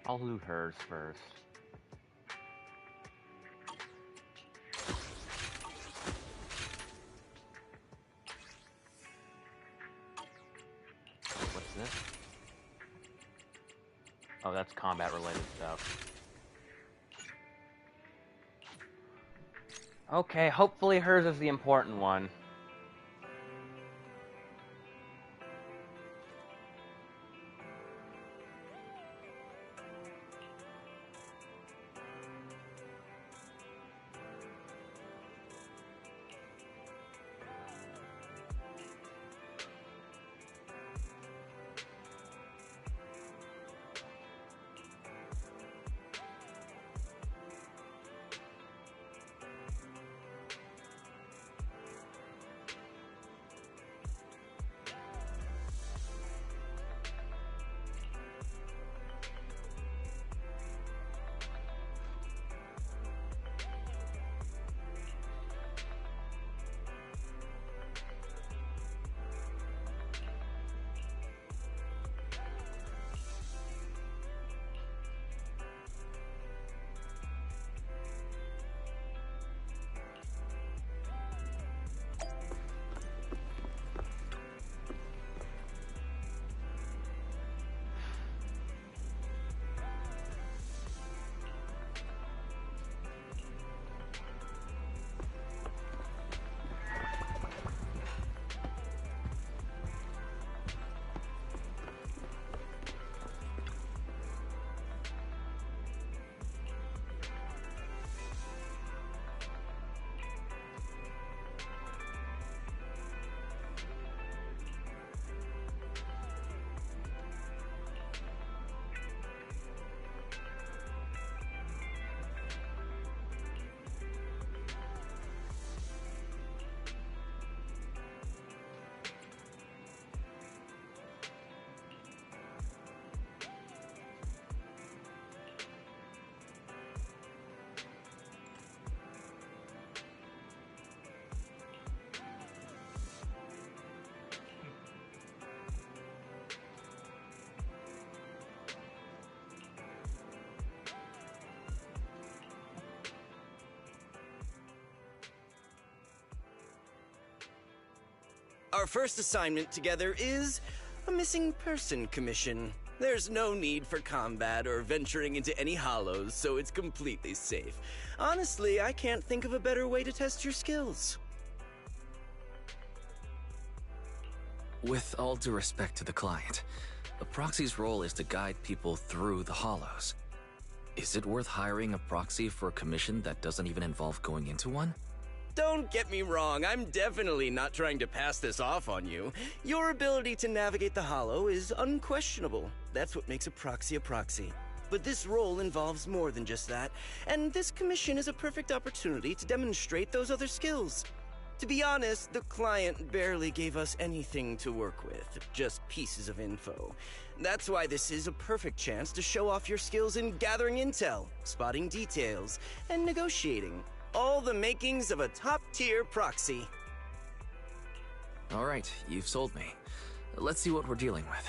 I'll loot hers first. What's this? Oh, that's combat-related stuff. Okay, hopefully hers is the important one. Our first assignment together is a missing person commission. There's no need for combat or venturing into any hollows, so it's completely safe. Honestly, I can't think of a better way to test your skills. With all due respect to the client, a proxy's role is to guide people through the hollows. Is it worth hiring a proxy for a commission that doesn't even involve going into one? Don't get me wrong, I'm definitely not trying to pass this off on you. Your ability to navigate the hollow is unquestionable. That's what makes a proxy. But this role involves more than just that, and this commission is a perfect opportunity to demonstrate those other skills. To be honest, the client barely gave us anything to work with, just pieces of info. That's why this is a perfect chance to show off your skills in gathering intel, spotting details, and negotiating. All the makings of a top-tier proxy. All right, you've sold me. Let's see what we're dealing with.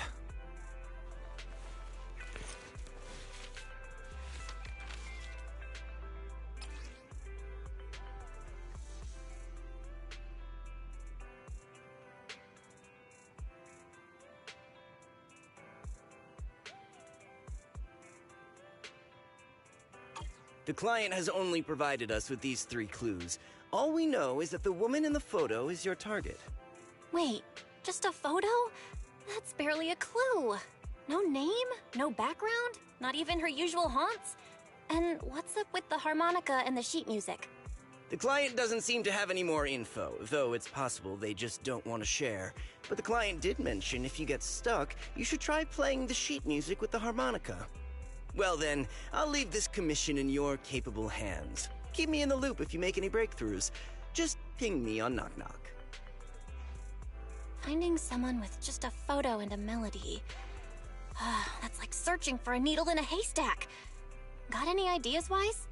The client has only provided us with these 3 clues. All we know is that the woman in the photo is your target. Wait, just a photo? That's barely a clue. No name, no background, not even her usual haunts. And what's up with the harmonica and the sheet music? The client doesn't seem to have any more info, though it's possible they just don't want to share. But the client did mention if you get stuck, you should try playing the sheet music with the harmonica. Well then, I'll leave this commission in your capable hands. Keep me in the loop if you make any breakthroughs. Just ping me on Knock Knock. Finding someone with just a photo and a melody. That's like searching for a needle in a haystack. Got any ideas, Wise?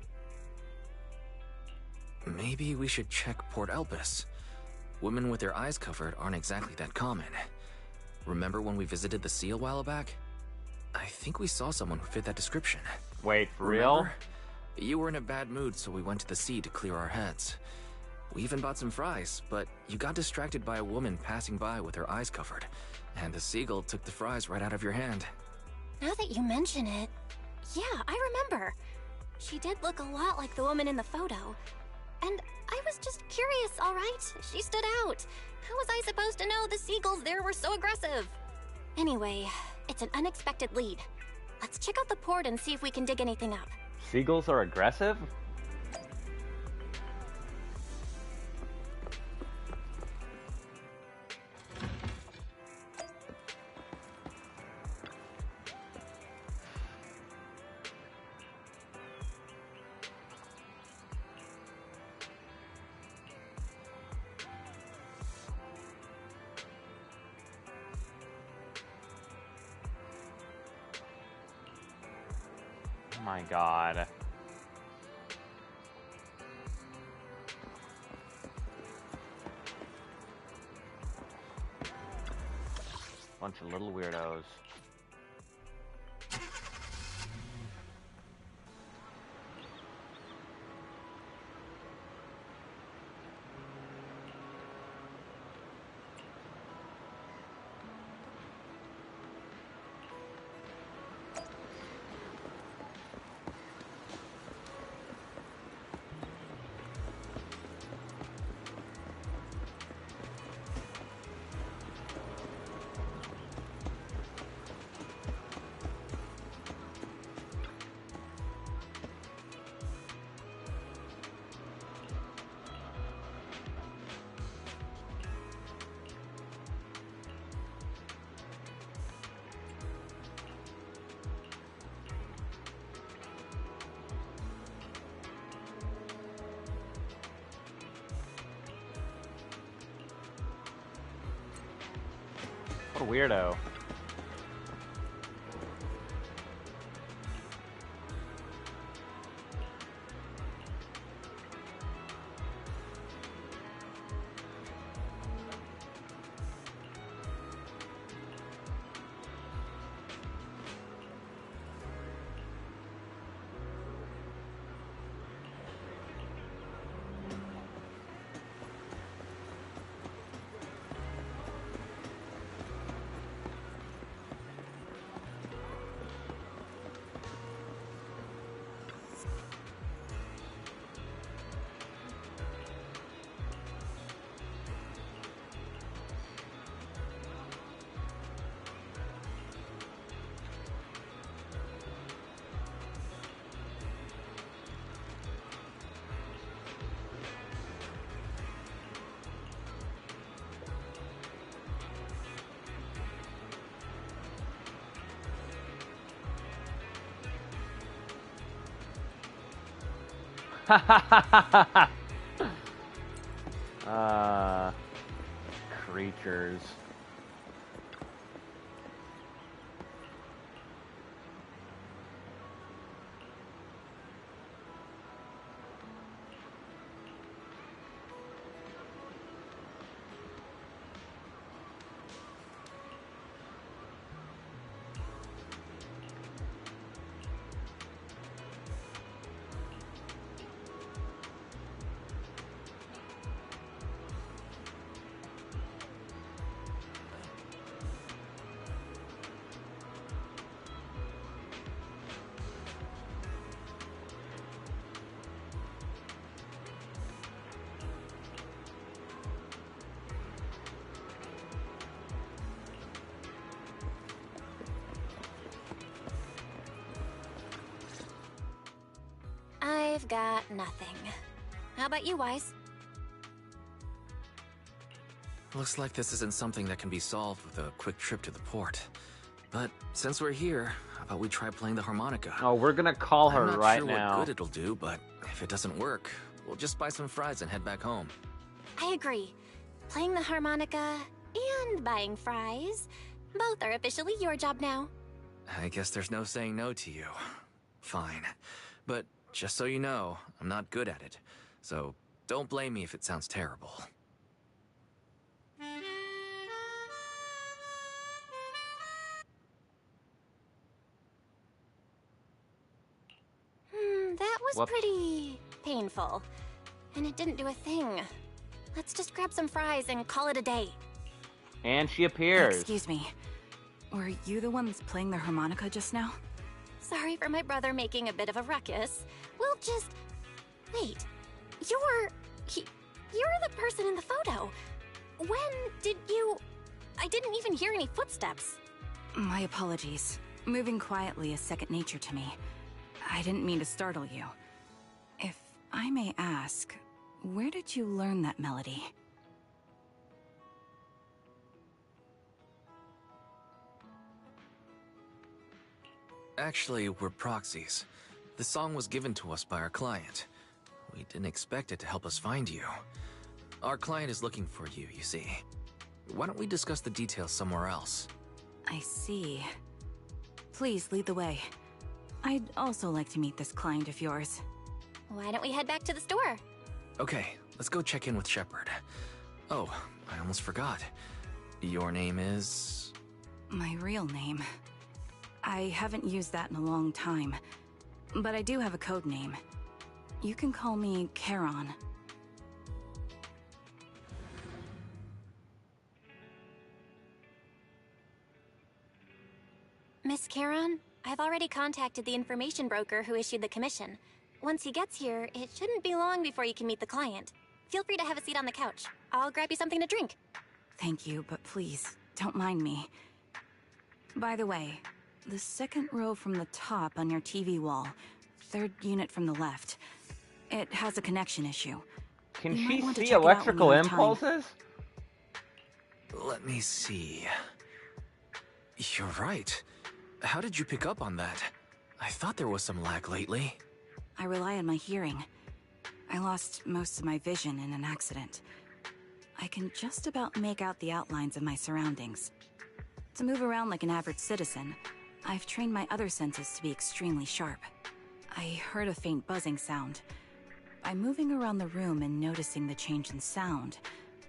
Maybe we should check Port Elpis. Women with their eyes covered aren't exactly that common. Remember when we visited the sea a while back? I think we saw someone who fit that description. Wait, for real? Remember? You were in a bad mood, so we went to the sea to clear our heads. We even bought some fries, but you got distracted by a woman passing by with her eyes covered, and the seagull took the fries right out of your hand. Now that you mention it, yeah, I remember. She did look a lot like the woman in the photo. And I was just curious, all right? She stood out. How was I supposed to know the seagulls there were so aggressive? Anyway, it's an unexpected lead. Let's check out the port and see if we can dig anything up. Seagulls are aggressive? Oh my god. Bunch of little weirdos. What a weirdo. Creatures. I've got nothing. How about you, Wise? Looks like this isn't something that can be solved with a quick trip to the port. But since we're here, how about we try playing the harmonica? Oh, we're gonna call her I'm not right sure now. what good it'll do, but if it doesn't work, we'll just buy some fries and head back home. I agree. Playing the harmonica and buying fries, both are officially your job now. I guess there's no saying no to you. Fine. But just so you know, I'm not good at it. So don't blame me if it sounds terrible. was Whoops. pretty painful. And it didn't do a thing. Let's just grab some fries and call it a day. And she appears. Excuse me. Were you the ones playing the harmonica just now? Sorry for my brother making a bit of a ruckus. We'll just... Wait. You're the person in the photo. When did you... I didn't even hear any footsteps. My apologies. Moving quietly is second nature to me. I didn't mean to startle you. If I may ask, where did you learn that melody? Actually, we're proxies. The song was given to us by our client. We didn't expect it to help us find you. Our client is looking for you, you see. Why don't we discuss the details somewhere else? I see. Please lead the way. I'd also like to meet this client of yours. Why don't we head back to the store? Okay, let's go check in with Shepard. Oh, I almost forgot. Your name is... My real name. I haven't used that in a long time, but I do have a code name. You can call me Charon. Miss Charon, I've already contacted the information broker who issued the commission. Once he gets here, it shouldn't be long before you can meet the client. Feel free to have a seat on the couch. I'll grab you something to drink. Thank you, but please, don't mind me. By the way, the second row from the top on your TV wall, third unit from the left, it has a connection issue. Can You she might want to see check it out when electrical you have time. impulses? Let me see... You're right. How did you pick up on that? I thought there was some lag lately. I rely on my hearing. I lost most of my vision in an accident. I can just about make out the outlines of my surroundings. To move around like an average citizen, I've trained my other senses to be extremely sharp. I heard a faint buzzing sound. By moving around the room and noticing the change in sound,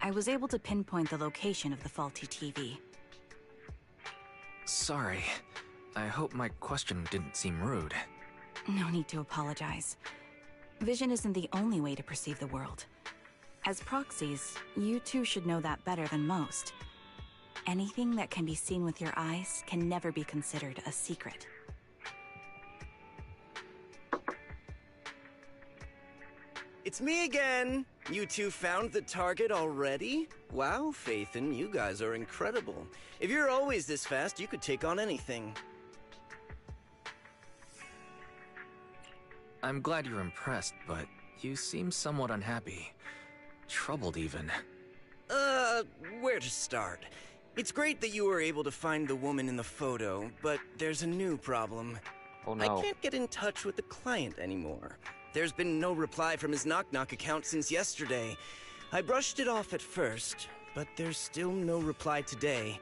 I was able to pinpoint the location of the faulty TV. Sorry. I hope my question didn't seem rude. No need to apologize. Vision isn't the only way to perceive the world. As proxies, you two should know that better than most. Anything that can be seen with your eyes can never be considered a secret. It's me again! You two found the target already? Wow, Phaethon, you guys are incredible. If you're always this fast, you could take on anything. I'm glad you're impressed, but you seem somewhat unhappy. Troubled, even. Where to start? It's great that you were able to find the woman in the photo, but there's a new problem. Oh no. I can't get in touch with the client anymore. There's been no reply from his Knock Knock account since yesterday. I brushed it off at first, but there's still no reply today.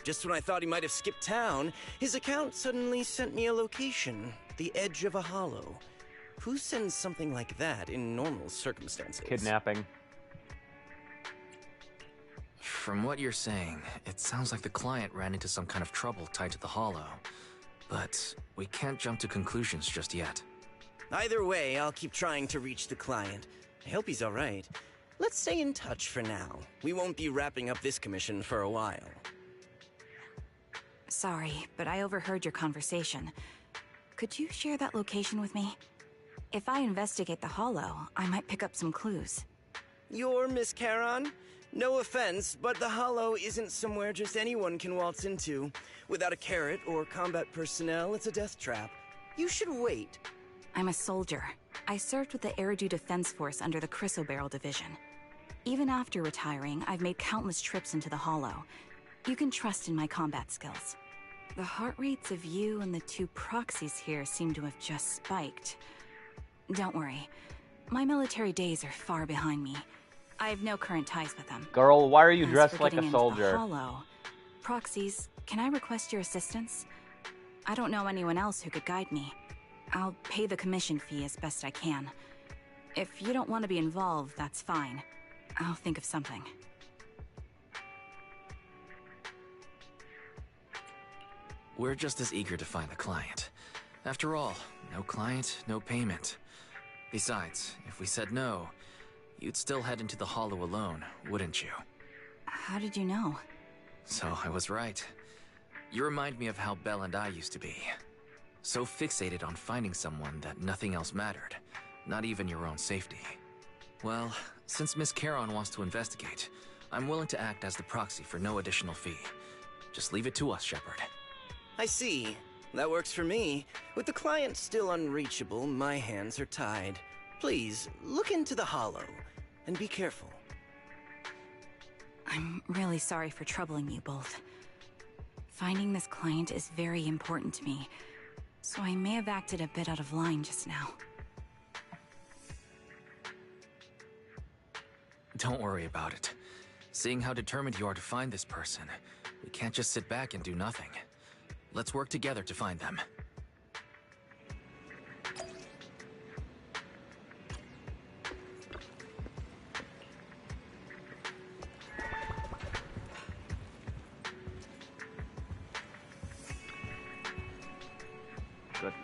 Just when I thought he might have skipped town, his account suddenly sent me a location, the edge of a hollow. Who sends something like that in normal circumstances? Kidnapping. From what you're saying, it sounds like the client ran into some kind of trouble tied to the hollow. But we can't jump to conclusions just yet. Either way, I'll keep trying to reach the client. I hope he's alright. Let's stay in touch for now. We won't be wrapping up this commission for a while. Sorry, but I overheard your conversation. Could you share that location with me? If I investigate the hollow, I might pick up some clues. You're Miss Charon? No offense, but the hollow isn't somewhere just anyone can waltz into. Without a carrot or combat personnel, it's a death trap. You should wait. I'm a soldier. I served with the Eridu Defense Force under the Chrysoberyl Division. Even after retiring, I've made countless trips into the hollow. You can trust in my combat skills. The heart rates of you and the two proxies here seem to have just spiked. Don't worry. My military days are far behind me. I have no current ties with them. Girl, why are you As dressed for like getting a into the soldier? hollow, proxies, can I request your assistance? I don't know anyone else who could guide me. I'll pay the commission fee as best I can. If you don't want to be involved, that's fine. I'll think of something. We're just as eager to find the client. After all, no client, no payment. Besides, if we said no, you'd still head into the Hollow alone, wouldn't you? How did you know? So I was right. You remind me of how Belle and I used to be. So fixated on finding someone that nothing else mattered, not even your own safety. Well, since Miss Charon wants to investigate, I'm willing to act as the proxy for no additional fee. Just leave it to us, Shepard. I see. That works for me. With the client still unreachable, my hands are tied. Please, look into the Hollow, and be careful. I'm really sorry for troubling you both. Finding this client is very important to me, so I may have acted a bit out of line just now. Don't worry about it. Seeing how determined you are to find this person, we can't just sit back and do nothing. Let's work together to find them. Goodness.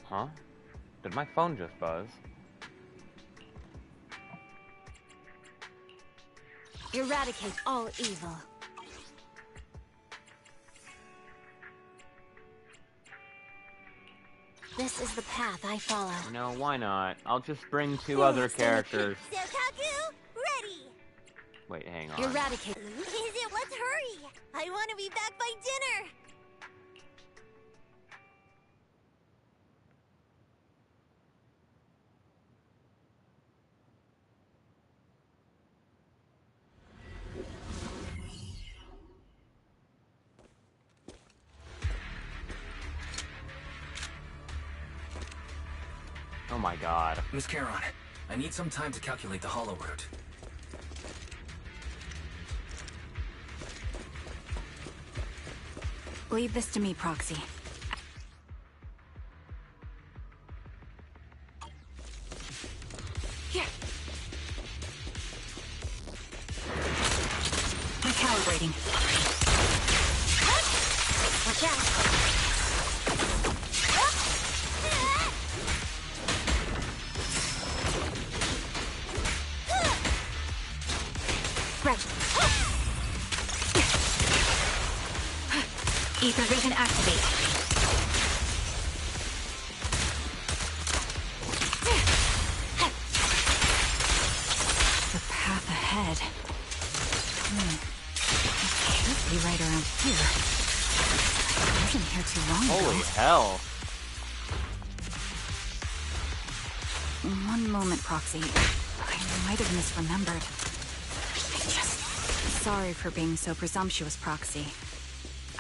Huh? Did my phone just buzz? Eradicate all evil. This is the path I follow. No, why not? I'll just bring two other characters. Sokaku, ready! Wait, hang on. Eradicate. Is it? Let's hurry! I want to be back by dinner! Oh my god. Miss Charon, I need some time to calculate the Hollow route. Leave this to me, Proxy. Here. Recalibrating. Watch out. Right. Ether vision activate. The path ahead. It should be right around here. I wasn't here too long Holy ago. hell. One moment, Proxy. I might have misremembered. Sorry for being so presumptuous, Proxy.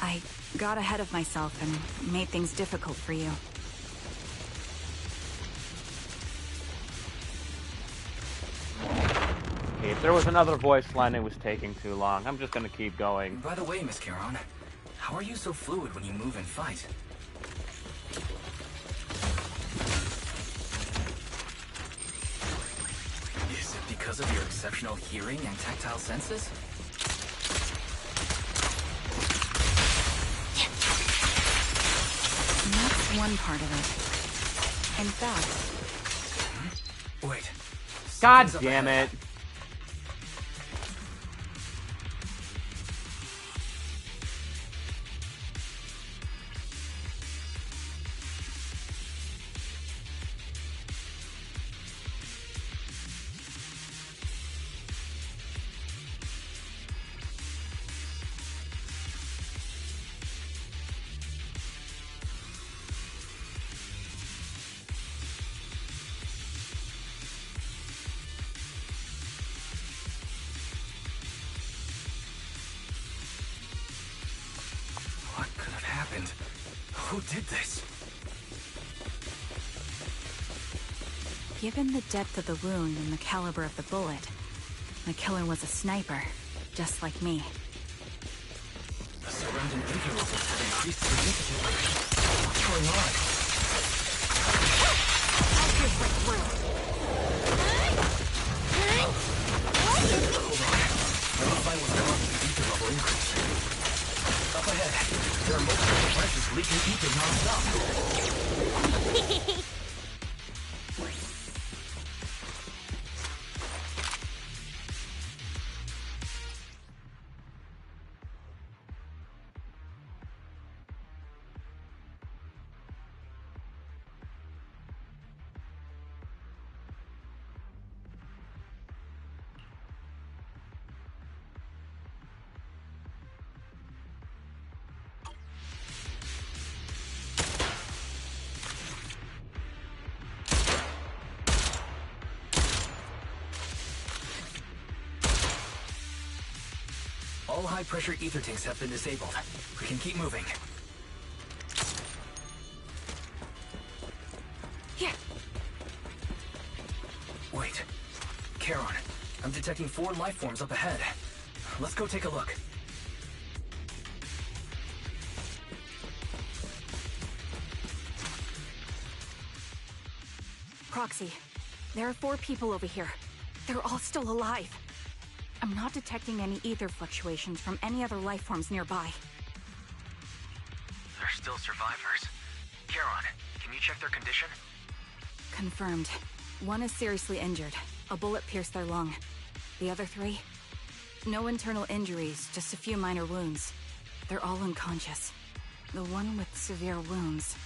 I got ahead of myself and made things difficult for you. Okay, if there was another voice line, it was taking too long. I'm just gonna keep going. By the way, Miss Charon, how are you so fluid when you move and fight? Is it because of your exceptional hearing and tactile senses? That's one part of it. In fact... Wait. God something's up damn ahead. it. Who did this? Given the depth of the wound and the caliber of the bullet, the killer was a sniper, just like me. The surrounding ether levels have increased significantly. What's going on? I'll just break through. Hold on. I must find what's causing the ether level increase. Up ahead, there are multiple branches leaking ether non-stop. All high-pressure ether tanks have been disabled. We can keep moving. Here. Wait. Charon, I'm detecting 4 life forms up ahead. Let's go take a look. Proxy, there are 4 people over here. They're all still alive. I'm not detecting any ether fluctuations from any other life forms nearby. They're still survivors. Charon, can you check their condition? Confirmed. 1 is seriously injured. A bullet pierced their lung. The other 3? No internal injuries, just a few minor wounds. They're all unconscious. The one with severe wounds.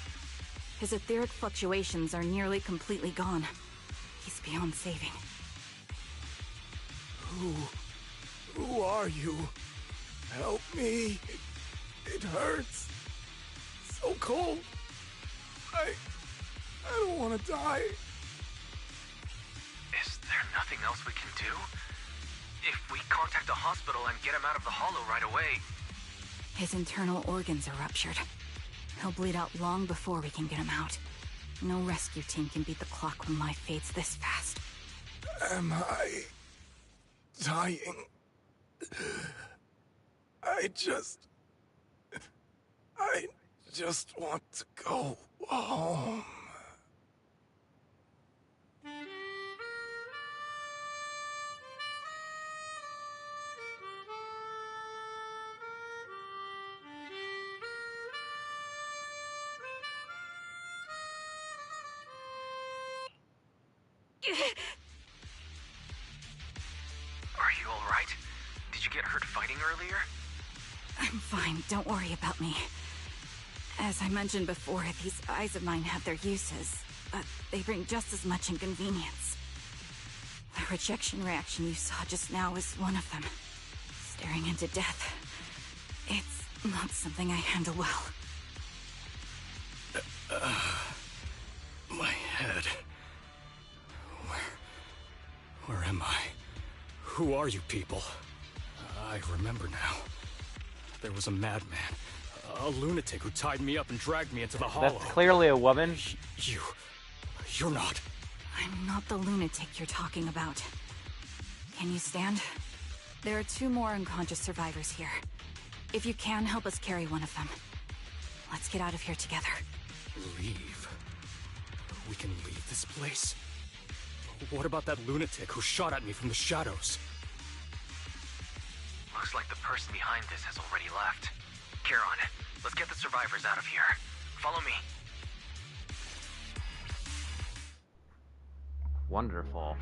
His etheric fluctuations are nearly completely gone. He's beyond saving. Who are you? Help me. It hurts. So cold. I don't want to die. Is there nothing else we can do? If we contact the hospital and get him out of the hollow right away... His internal organs are ruptured. He'll bleed out long before we can get him out. No rescue team can beat the clock when life fades this fast. Am I dying? I just want to go home. Are you alright? Did you get hurt fighting earlier? I'm fine, don't worry about me. As I mentioned before, these eyes of mine have their uses, but they bring just as much inconvenience. The rejection reaction you saw just now is one of them. Staring into death. It's not something I handle well. My head. Where am I? Who are you people? I remember now. There was a madman, a lunatic who tied me up and dragged me into the hollow. That's clearly a woman. You're not. I'm not the lunatic you're talking about. Can you stand? There are 2 more unconscious survivors here. If you can, help us carry one of them. Let's get out of here together. Leave? We can leave this place? What about that lunatic who shot at me from the shadows? Looks like the person behind this has already left. Charon, let's get the survivors out of here. Follow me. Wonderful.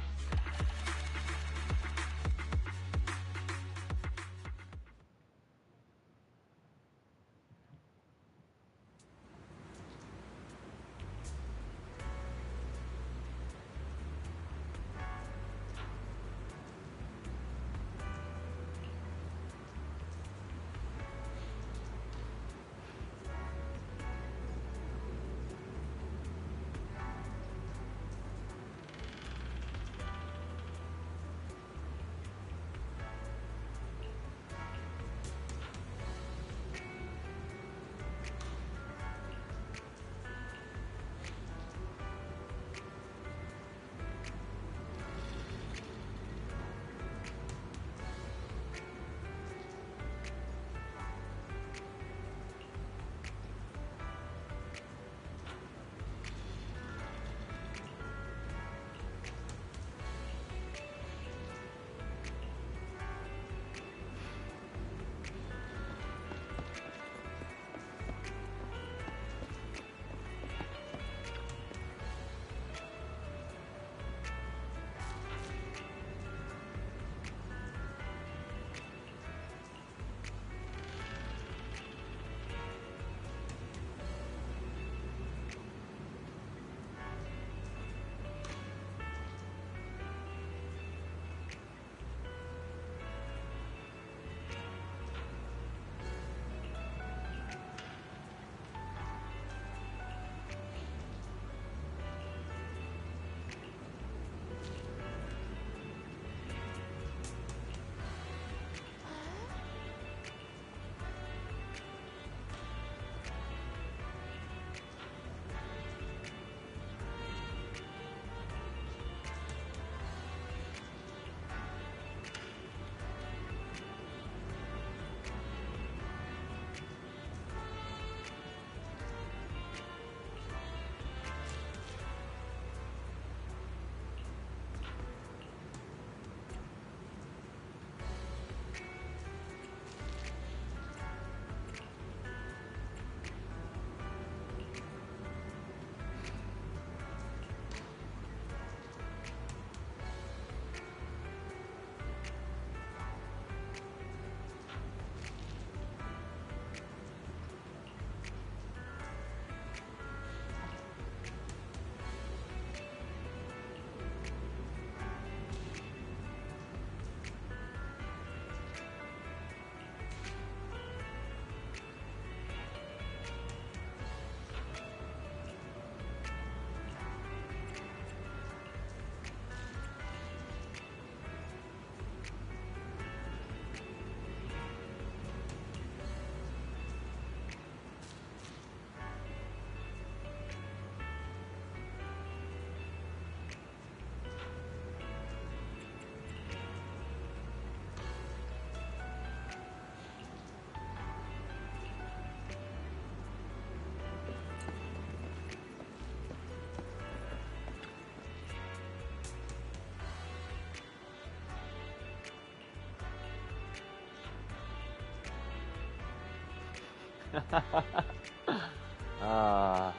uh,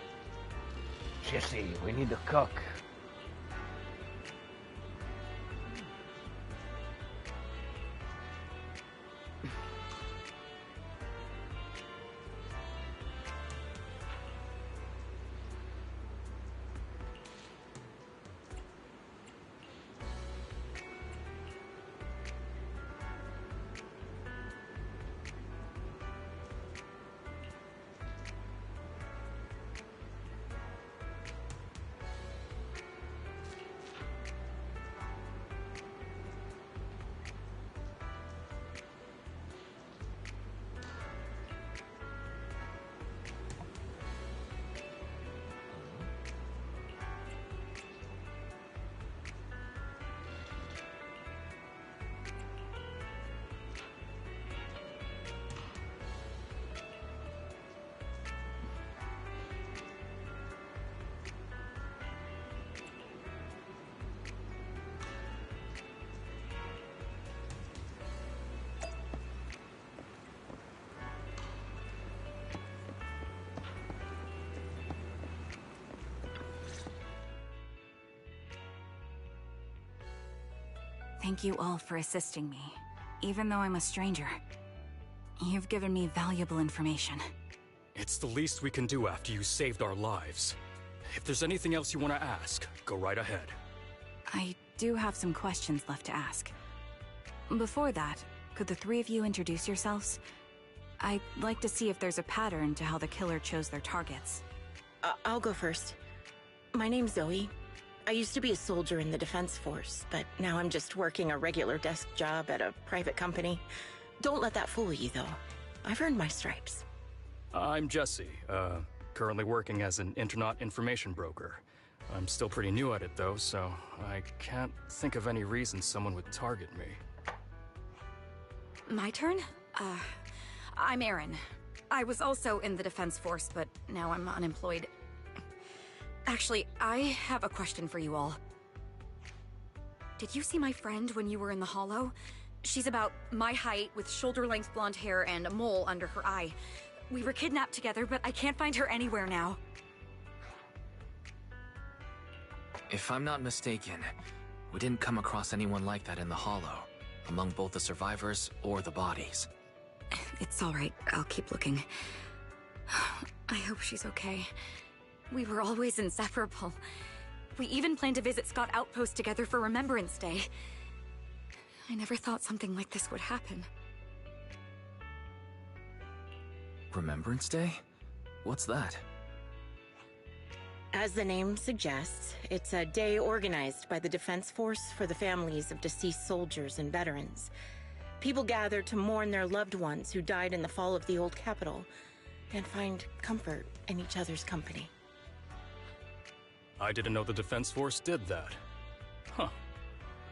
Jesse, we need to cook. Thank you all for assisting me, even though I'm a stranger. You've given me valuable information. It's the least we can do after you saved our lives. If there's anything else you want to ask, go right ahead. I do have some questions left to ask. Before that, could the three of you introduce yourselves? I'd like to see if there's a pattern to how the killer chose their targets. I'll go first. My name's Zoe. I used to be a soldier in the Defense Force, but now I'm just working a regular desk job at a private company. Don't let that fool you, though. I've earned my stripes. I'm Jesse, currently working as an internaut information broker. I'm still pretty new at it, though, so I can't think of any reason someone would target me. My turn? I'm Erin. I was also in the Defense Force, but now I'm unemployed. Actually, I have a question for you all. Did you see my friend when you were in the Hollow? She's about my height, with shoulder-length blonde hair and a mole under her eye. We were kidnapped together, but I can't find her anywhere now. If I'm not mistaken, we didn't come across anyone like that in the Hollow, among both the survivors or the bodies. It's all right. I'll keep looking. I hope she's okay. We were always inseparable. We even planned to visit Scott Outpost together for Remembrance Day. I never thought something like this would happen. Remembrance Day? What's that? As the name suggests, it's a day organized by the Defense Force for the families of deceased soldiers and veterans. People gather to mourn their loved ones who died in the fall of the old capital and find comfort in each other's company. I didn't know the Defense Force did that. Huh.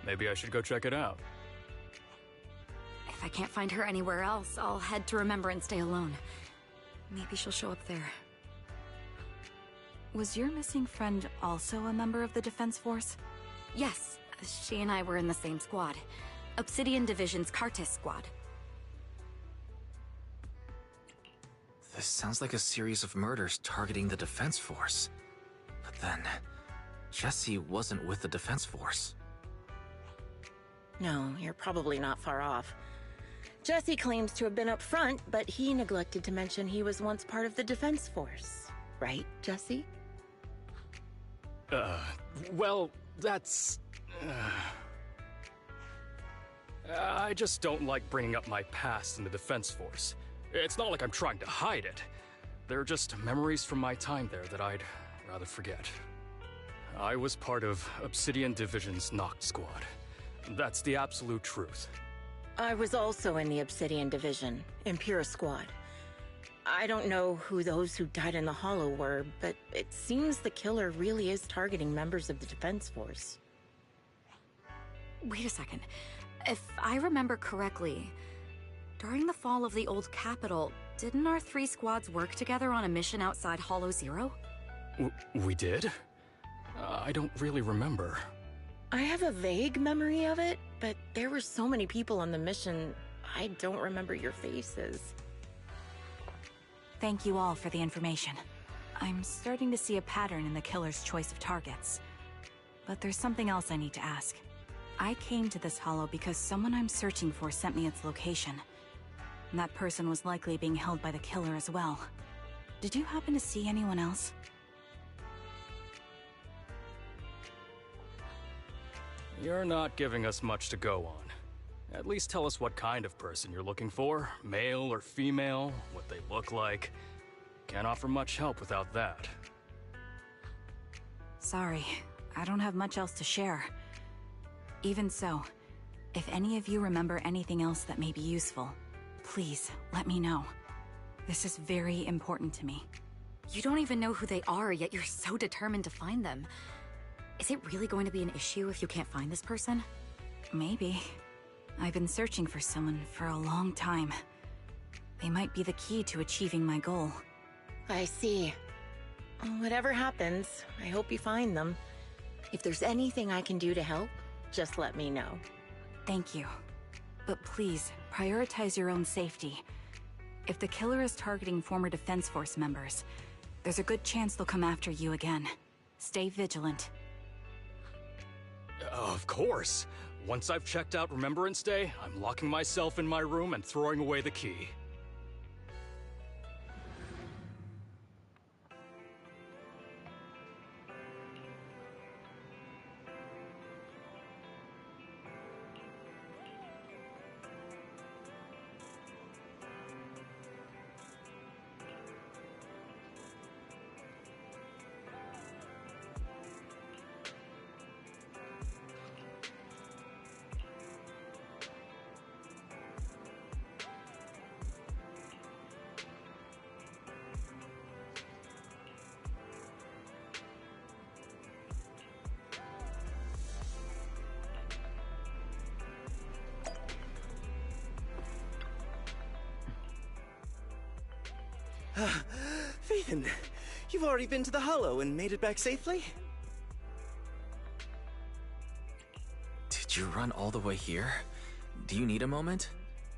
Maybe I should go check it out. If I can't find her anywhere else, I'll head to Remembrance Day alone. Maybe she'll show up there. Was your missing friend also a member of the Defense Force? Yes, she and I were in the same squad. Obsidian Division's Cartis squad. This sounds like a series of murders targeting the Defense Force. But then, Jesse wasn't with the Defense Force. No, you're probably not far off. Jesse claims to have been up front, but he neglected to mention he was once part of the Defense Force. Right, Jesse? Well, that's... I just don't like bringing up my past in the Defense Force. It's not like I'm trying to hide it. They're just memories from my time there that I'd rather forget. I was part of Obsidian Division's Noct Squad. That's the absolute truth. I was also in the Obsidian Division, Impura Squad. I don't know who those who died in the Hollow were, but it seems the killer really is targeting members of the Defense Force. Wait a second. If I remember correctly, during the fall of the old capital, didn't our three squads work together on a mission outside Hollow Zero? We did? I don't really remember. I have a vague memory of it, but there were so many people on the mission, I don't remember your faces. Thank you all for the information. I'm starting to see a pattern in the killer's choice of targets. But there's something else I need to ask. I came to this hollow because someone I'm searching for sent me its location. And that person was likely being held by the killer as well. Did you happen to see anyone else? You're not giving us much to go on. At least tell us what kind of person you're looking for. Male or female, what they look like. Can't offer much help without that. Sorry, I don't have much else to share. Even so, if any of you remember anything else that may be useful, please let me know. This is very important to me. You don't even know who they are, yet you're so determined to find them. Is it really going to be an issue if you can't find this person? Maybe. I've been searching for someone for a long time. They might be the key to achieving my goal. I see. Whatever happens, I hope you find them. If there's anything I can do to help, just let me know. Thank you. But please, prioritize your own safety. If the killer is targeting former Defense Force members, there's a good chance they'll come after you again. Stay vigilant. Of course. Once I've checked out Remembrance Day, I'm locking myself in my room and throwing away the key. Phaeton, you've already been to the Hollow and made it back safely? Did you run all the way here? Do you need a moment?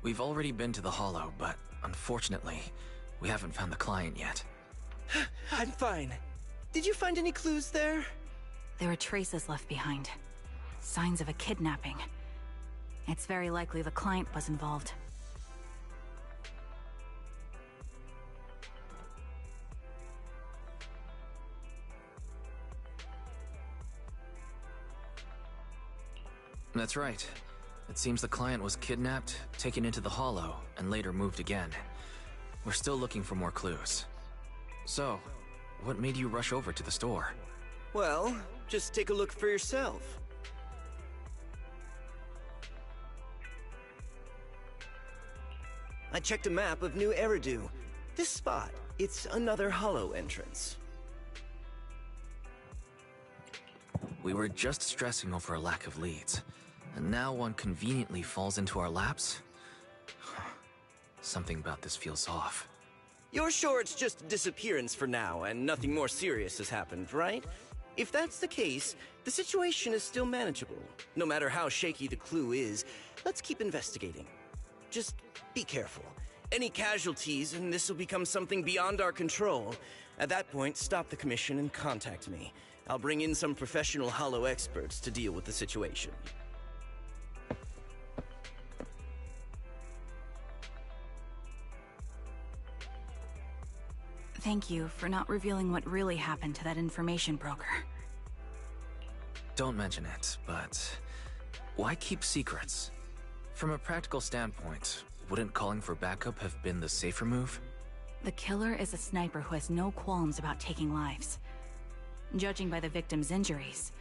We've already been to the Hollow, but unfortunately, we haven't found the client yet. I'm fine. Did you find any clues there? There were traces left behind. Signs of a kidnapping. It's very likely the client was involved. That's right. It seems the client was kidnapped, taken into the Hollow, and later moved again. We're still looking for more clues. So, what made you rush over to the store? Well, just take a look for yourself. I checked a map of New Eridu. This spot, it's another Hollow entrance. We were just stressing over a lack of leads, and now one conveniently falls into our laps? Something about this feels off. You're sure it's just a disappearance for now and nothing more serious has happened, right? If that's the case, the situation is still manageable. No matter how shaky the clue is, let's keep investigating. Just be careful. Any casualties and this will become something beyond our control. At that point, stop the commission and contact me. I'll bring in some professional Hollow experts to deal with the situation. Thank you for not revealing what really happened to that information broker. Don't mention it, but why keep secrets? From a practical standpoint, wouldn't calling for backup have been the safer move? The killer is a sniper who has no qualms about taking lives. Judging by the victim's injuries,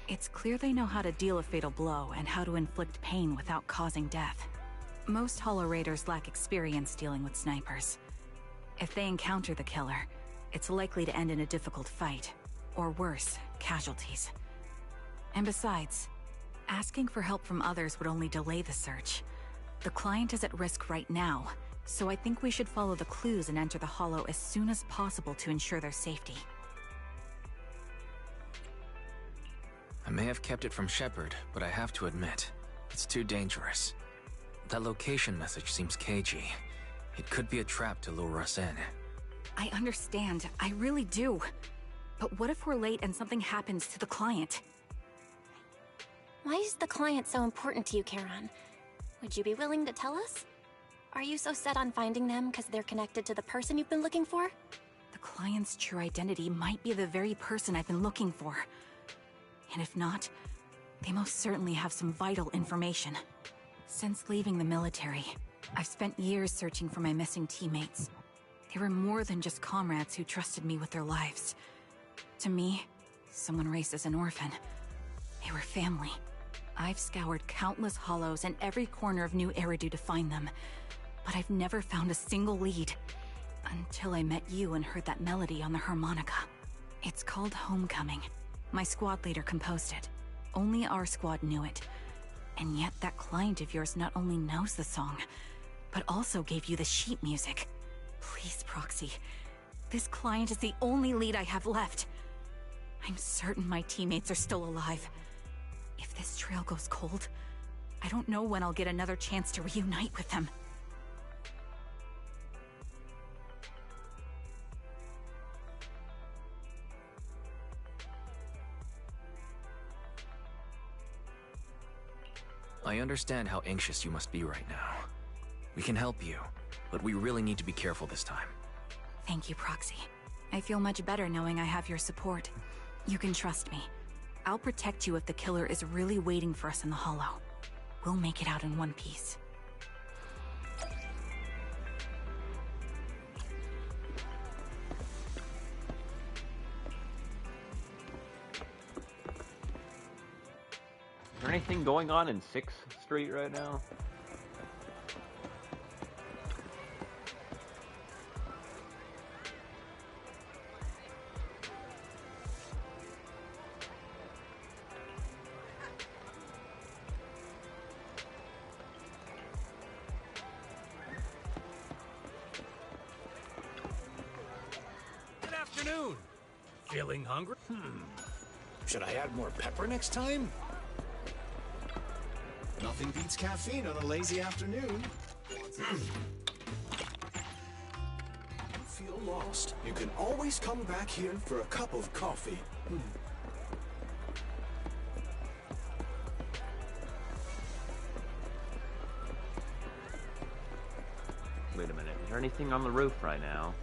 it's clear they know how to deal a fatal blow and how to inflict pain without causing death. Most Hollow Raiders lack experience dealing with snipers. If they encounter the killer, it's likely to end in a difficult fight, or worse, casualties. And besides, asking for help from others would only delay the search. The client is at risk right now, so I think we should follow the clues and enter the Hollow as soon as possible to ensure their safety. I may have kept it from Shepard, but I have to admit, it's too dangerous. That location message seems cagey. It could be a trap to lure us in. I understand. I really do. But what if we're late and something happens to the client? Why is the client so important to you, Charon? Would you be willing to tell us? Are you so set on finding them because they're connected to the person you've been looking for? The client's true identity might be the very person I've been looking for. And if not, they most certainly have some vital information. Since leaving the military, I've spent years searching for my missing teammates. They were more than just comrades who trusted me with their lives. To me, someone raised as an orphan, they were family. I've scoured countless hollows and every corner of New Eridu to find them, but I've never found a single lead. Until I met you and heard that melody on the harmonica. It's called Homecoming. My squad leader composed it. Only our squad knew it. And yet that client of yours not only knows the song, but also gave you the sheet music. Please, Proxy. This client is the only lead I have left. I'm certain my teammates are still alive. If this trail goes cold, I don't know when I'll get another chance to reunite with them. I understand how anxious you must be right now. We can help you, but we really need to be careful this time. Thank you, Proxy. I feel much better knowing I have your support. You can trust me. I'll protect you if the killer is really waiting for us in the Hollow. We'll make it out in one piece. Is there anything going on in 6th Street right now? Good afternoon. Feeling hungry? Should I add more pepper next time? Nothing beats caffeine on a lazy afternoon. You feel lost? You can always come back here for a cup of coffee. Wait a minute. Is there anything on the roof right now?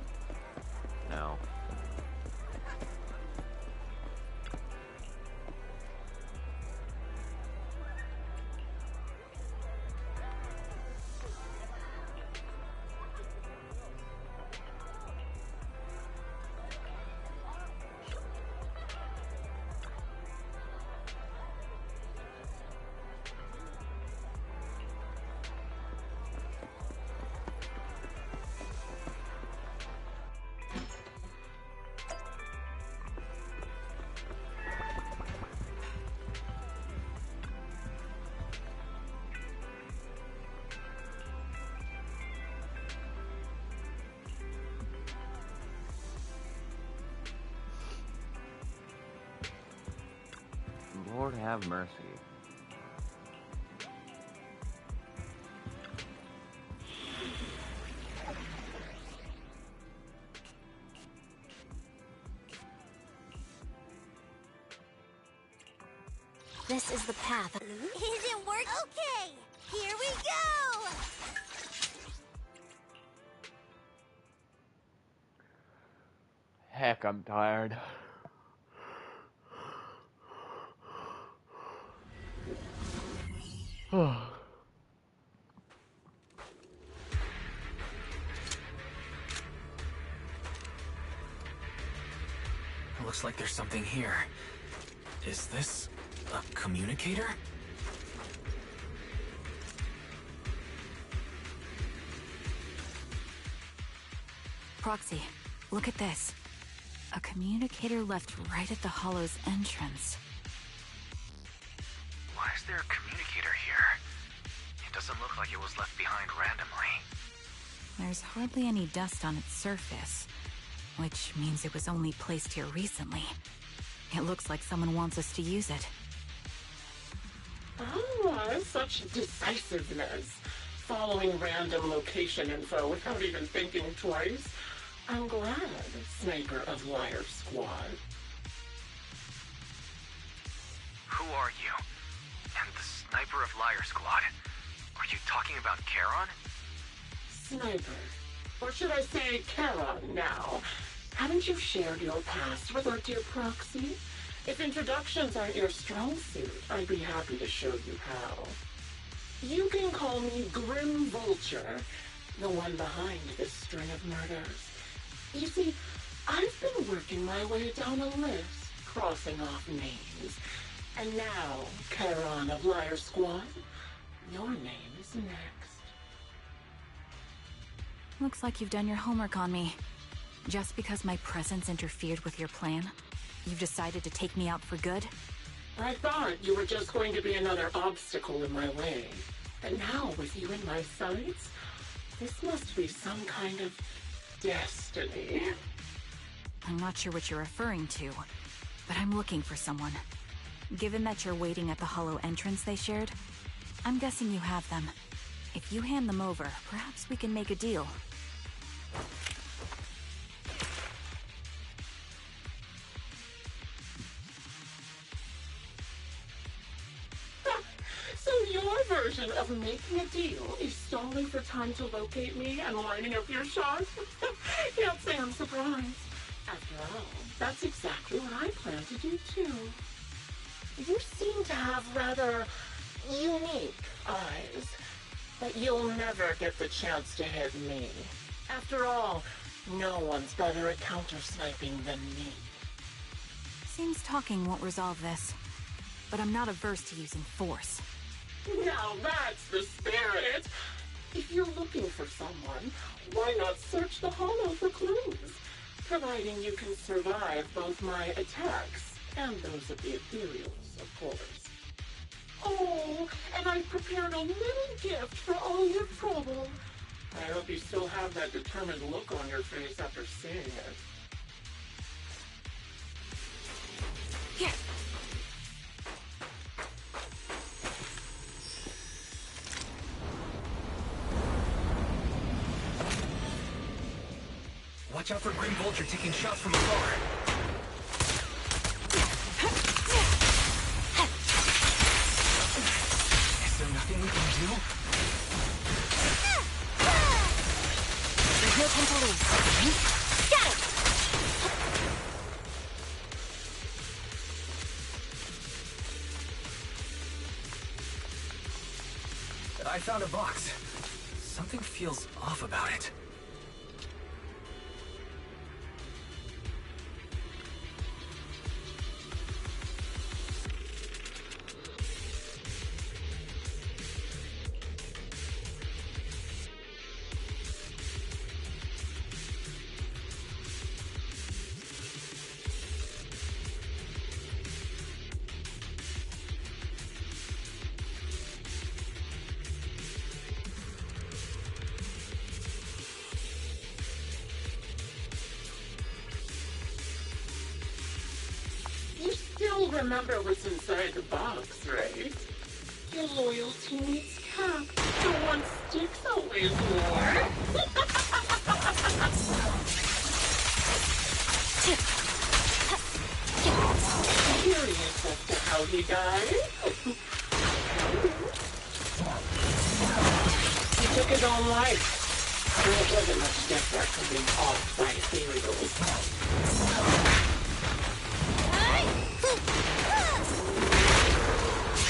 No. Lord have mercy. This is the path. Isn't work? Okay, here we go! Heck, I'm tired. Looks like there's something here. Is this a communicator? Proxy, look at this. A communicator left right at the Hollow's entrance. Why is there a communicator here? It doesn't look like it was left behind randomly. There's hardly any dust on its surface, which means it was only placed here recently. It looks like someone wants us to use it. Ah, such decisiveness. Following random location info without even thinking twice. I'm glad, Sniper of Liar Squad. Who are you? And the Sniper of Liar Squad? Are you talking about Charon? Sniper. Or should I say Charon now? Haven't you shared your past with our dear Proxy? If introductions aren't your strong suit, I'd be happy to show you how. You can call me Grim Vulture, the one behind this string of murders. You see, I've been working my way down a list, crossing off names. And now, Charon of Liar Squad, your name is next. Looks like you've done your homework on me. Just because my presence interfered with your plan, you've decided to take me out for good? I thought you were just going to be another obstacle in my way. And now, with you in my sights, this must be some kind of destiny. I'm not sure what you're referring to, but I'm looking for someone. Given that you're waiting at the hollow entrance they shared, I'm guessing you have them. If you hand them over, perhaps we can make a deal. So your version of making a deal is stalling for time to locate me and lining up your shot? Can't say I'm surprised. After all, that's exactly what I plan to do too. You seem to have rather unique eyes, but you'll never get the chance to hit me. After all, no one's better at counter-sniping than me. Seems talking won't resolve this, but I'm not averse to using force. Now that's the spirit! If you're looking for someone, why not search the hollow for clues? Providing you can survive both my attacks and those of the ethereals, of course. Oh, and I've prepared a little gift for all your trouble. I hope you still have that determined look on your face after seeing it. Yeah. Watch out for Green Vulture taking shots from afar. Is there nothing we can do? There's no time to lose. Got it! I found a box. Something feels off about it. You'll remember what's inside the box, right? Your loyalty meets cap. The one sticks always more. Curious as to how he died? He took his own life. And it wasn't much different from being off by ethereals.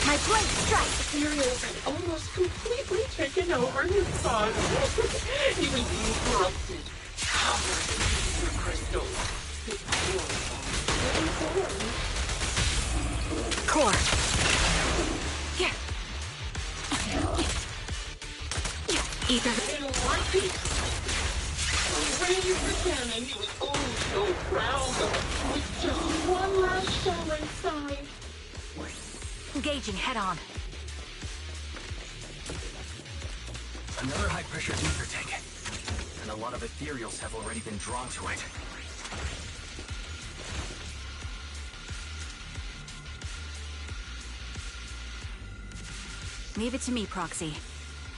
My blade strike! Ethereals had almost completely taken over his body. He was corrupted, covered in ether crystals. His Core. Yeah. Ether. in one piece. Raised the cannon, he was oh so proud of, with just one last shell inside. Engaging head on. Another high-pressure ether tank. And a lot of ethereals have already been drawn to it. Leave it to me, Proxy.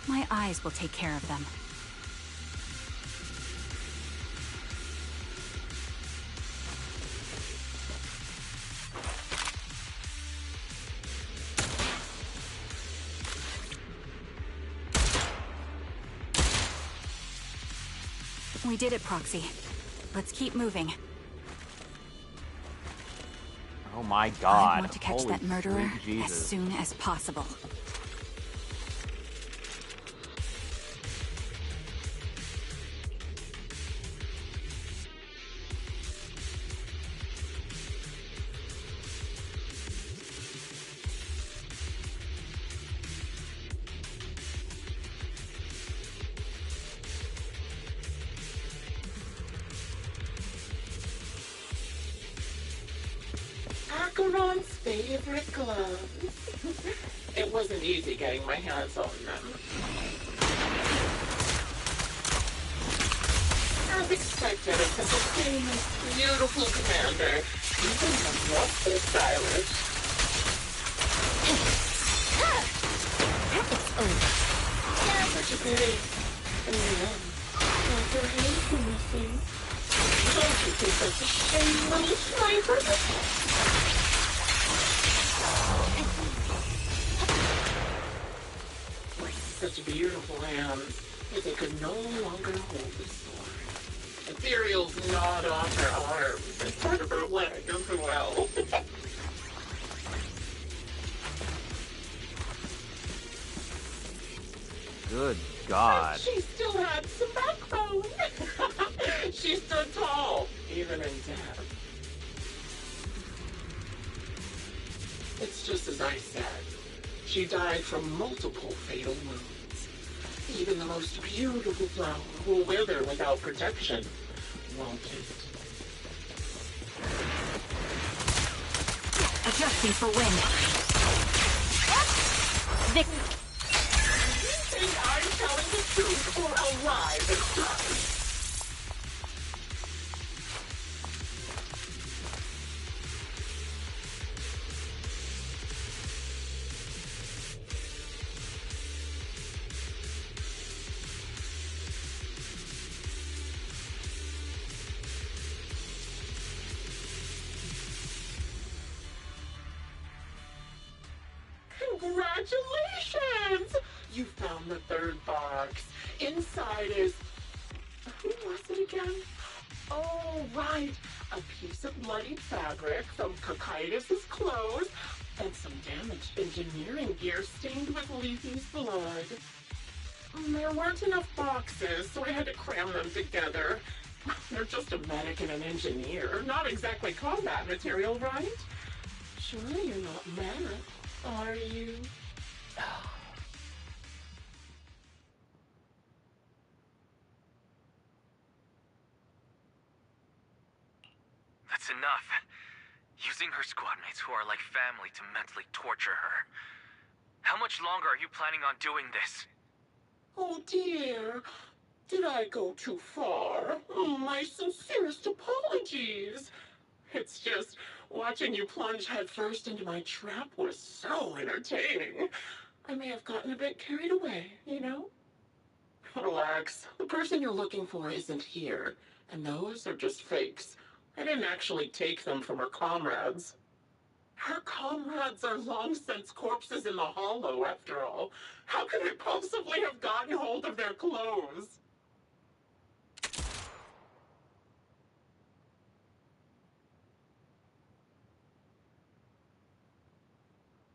My eyes will take care of them. We did it, Proxy. Let's keep moving. Oh my god. I want to catch Holy that murderer sweet as Jesus. soon as possible. Acheron's favorite gloves. It wasn't easy getting my hands on them. As expected, it's such a famous, beautiful commander. Even the rough is stylish. It's over. Yeah, such a pity. And then, like her hands were missing. Don't you think that's a shame, little sniper? Such beautiful hands that they could no longer hold the sword. Ethereal's gnawed off her arms and part of her leg as well. Good God. She still had some backbone. She stood tall, even in death. It's just as I said. She died from multiple fatal wounds. Even the most beautiful flower will wither without protection, won't it? Adjusting for wind. Vic. You think I'm telling the truth or a lie this time? Congratulations! You found the third box. Inside is... Who was it again? Oh, right. A piece of bloodied fabric from Cocytus's clothes and some damaged engineering gear stained with Leafy's blood. There weren't enough boxes, so I had to cram them together. They're just a medic and an engineer. Not exactly combat material, right? Surely you're not mad, are you? That's enough. Using her squad mates who are like family to mentally torture her. How much longer are you planning on doing this? Oh dear. Did I go too far? My sincerest apologies. It's just, watching you plunge headfirst into my trap was so entertaining. I may have gotten a bit carried away, you know? Relax. The person you're looking for isn't here, and those are just fakes. I didn't actually take them from her comrades. Her comrades are long since corpses in the hollow, after all. How could I possibly have gotten hold of their clothes?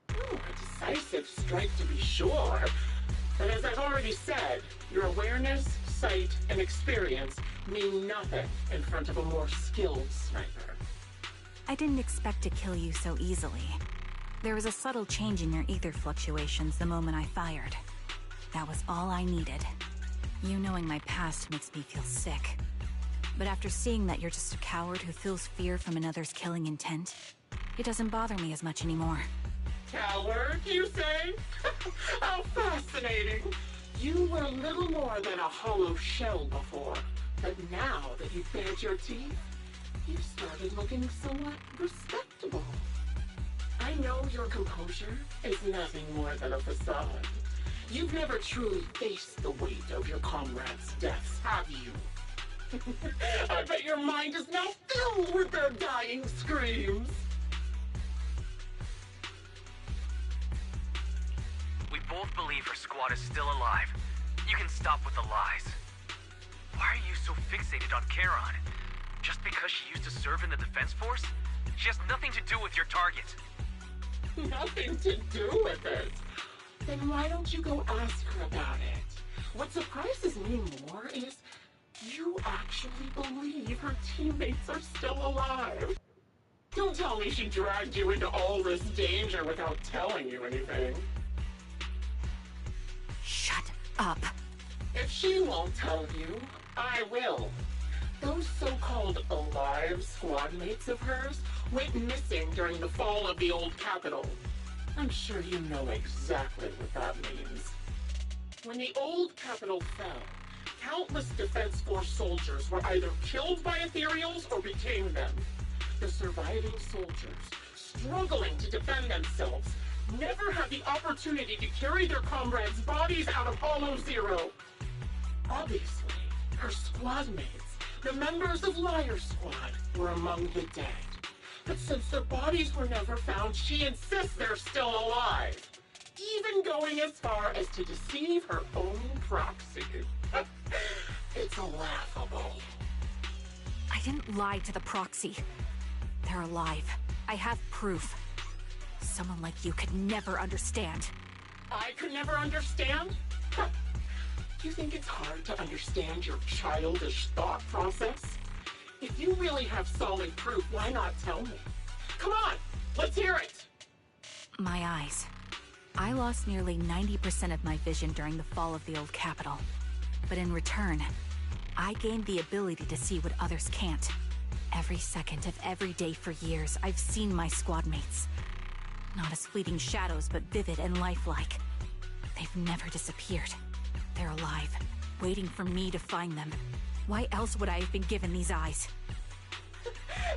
A decisive strike to be sure. But as I've already said, your awareness, sight, and experience mean nothing in front of a more skilled sniper. I didn't expect to kill you so easily. There was a subtle change in your ether fluctuations the moment I fired. That was all I needed. You knowing my past makes me feel sick. But after seeing that you're just a coward who feels fear from another's killing intent, it doesn't bother me as much anymore. Coward, you say? How fascinating! You were little more than a hollow shell before, but now that you've bared your teeth, you've started looking somewhat respectable. I know your composure is nothing more than a facade. You've never truly faced the weight of your comrades' deaths, have you? I bet your mind is now filled with their dying screams. We both believe her squad is still alive. You can stop with the lies. Why are you so fixated on Charon? Just because she used to serve in the Defense Force? She has nothing to do with your target. Nothing to do with it? Then why don't you go ask her about it? What surprises me more is you actually believe her teammates are still alive. Don't tell me she dragged you into all this danger without telling you anything. Shut up. If she won't tell you, I will. Those so-called alive squad mates of hers went missing during the fall of the old capital. I'm sure you know exactly what that means. When the old capital fell, countless Defense Force soldiers were either killed by Ethereals or became them. The surviving soldiers, struggling to defend themselves, never had the opportunity to carry their comrades' bodies out of Hollow Zero. Obviously, her squad mates, the members of Liar Squad, were among the dead. But since their bodies were never found, she insists they're still alive. Even going as far as to deceive her own proxy. It's laughable. I didn't lie to the proxy. They're alive. I have proof. Someone like you could never understand. I could never understand? Do you think it's hard to understand your childish thought process? If you really have solid proof, why not tell me? Come on, let's hear it! My eyes. I lost nearly 90% of my vision during the fall of the old capital. But in return, I gained the ability to see what others can't. Every second of every day for years, I've seen my squad mates. Not as fleeting shadows, but vivid and lifelike. They've never disappeared. They're alive, waiting for me to find them. Why else would I have been given these eyes?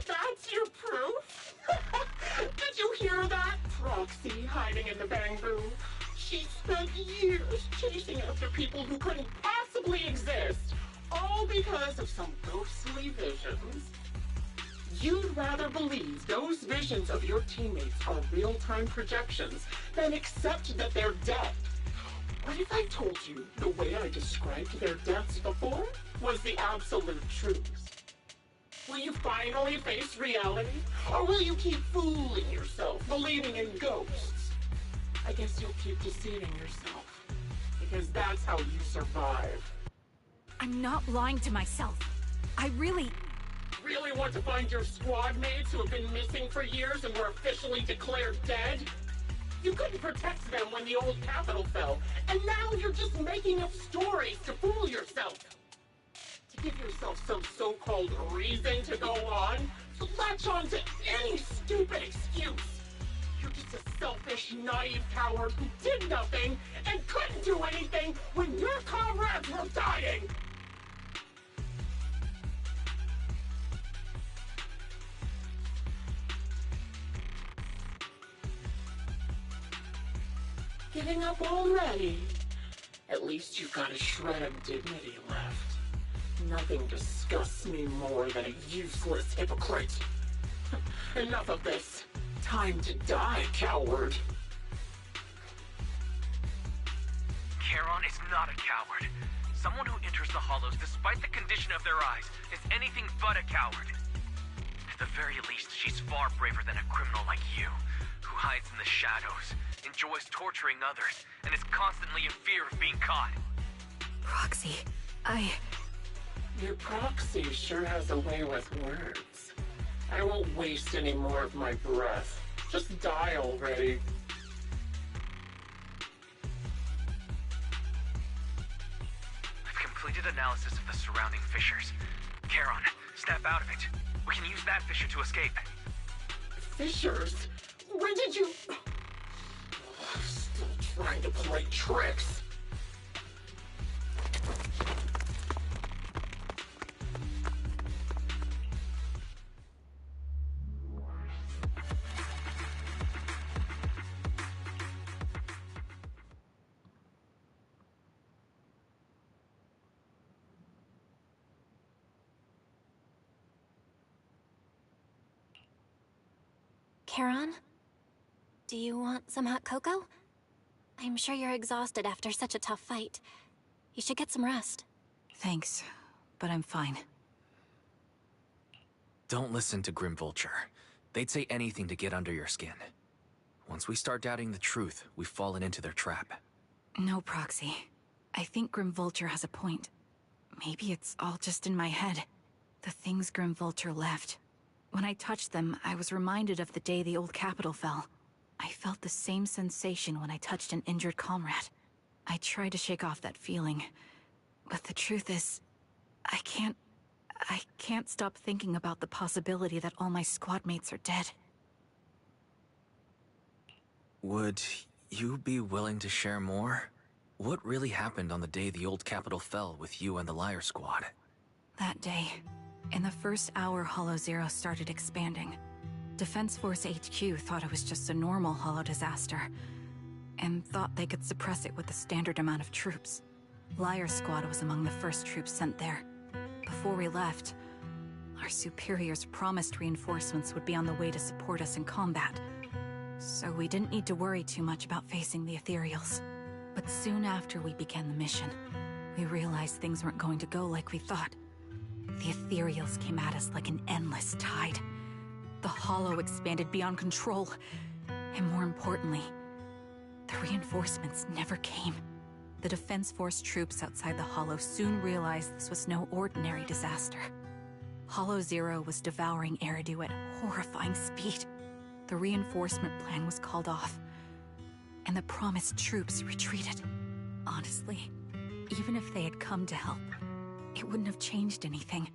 That's your proof? Did you hear that? Proxy hiding in the bamboo. She spent years chasing after people who couldn't possibly exist, all because of some ghostly visions. You'd rather believe those visions of your teammates are real-time projections than accept that they're dead. What if I told you the way I described their deaths before was the absolute truth? Will you finally face reality? Or will you keep fooling yourself, believing in ghosts? I guess you'll keep deceiving yourself, because that's how you survive. I'm not lying to myself. I really want to find your squad mates who have been missing for years and were officially declared dead? You couldn't protect them when the old capital fell, and now you're just making up stories to fool yourself. To give yourself some so-called reason to go on, to latch on to any stupid excuse. You're just a selfish, naive coward who did nothing and couldn't do anything when your comrades were dying. Giving up already? At least you've got a shred of dignity left. Nothing disgusts me more than a useless hypocrite. Enough of this. Time to die, coward. Charon is not a coward. Someone who enters the Hollows despite the condition of their eyes is anything but a coward. At the very least, she's far braver than a criminal like you, who hides in the shadows, enjoys torturing others, and is constantly in fear of being caught. Proxy, Your proxy sure has a way with words. I won't waste any more of my breath. Just die already. I've completed analysis of the surrounding fissures. Charon, snap out of it. We can use that fissure to escape. Fissures? When did you... Still trying to play tricks. Charon? Do you want some hot cocoa? I'm sure you're exhausted after such a tough fight. You should get some rest. Thanks, but I'm fine. Don't listen to Grim Vulture. They'd say anything to get under your skin. Once we start doubting the truth, we've fallen into their trap. No, Proxy. I think Grim Vulture has a point. Maybe it's all just in my head. The things Grim Vulture left. When I touched them, I was reminded of the day the old capital fell. I felt the same sensation when I touched an injured comrade. I tried to shake off that feeling, but the truth is, I can't stop thinking about the possibility that all my squad mates are dead. Would you be willing to share more? What really happened on the day the old capital fell with you and the Liar Squad? That day, in the first hour Hollow Zero started expanding. Defense Force HQ thought it was just a normal Hollow disaster, and thought they could suppress it with the standard amount of troops. Liar Squad was among the first troops sent there. Before we left, our superiors promised reinforcements would be on the way to support us in combat, so we didn't need to worry too much about facing the Ethereals. But soon after we began the mission, we realized things weren't going to go like we thought. The Ethereals came at us like an endless tide. The Hollow expanded beyond control, and more importantly, the reinforcements never came. The Defense Force troops outside the Hollow soon realized this was no ordinary disaster. Hollow Zero was devouring Eridu at horrifying speed. The reinforcement plan was called off, and the promised troops retreated. Honestly, even if they had come to help, it wouldn't have changed anything.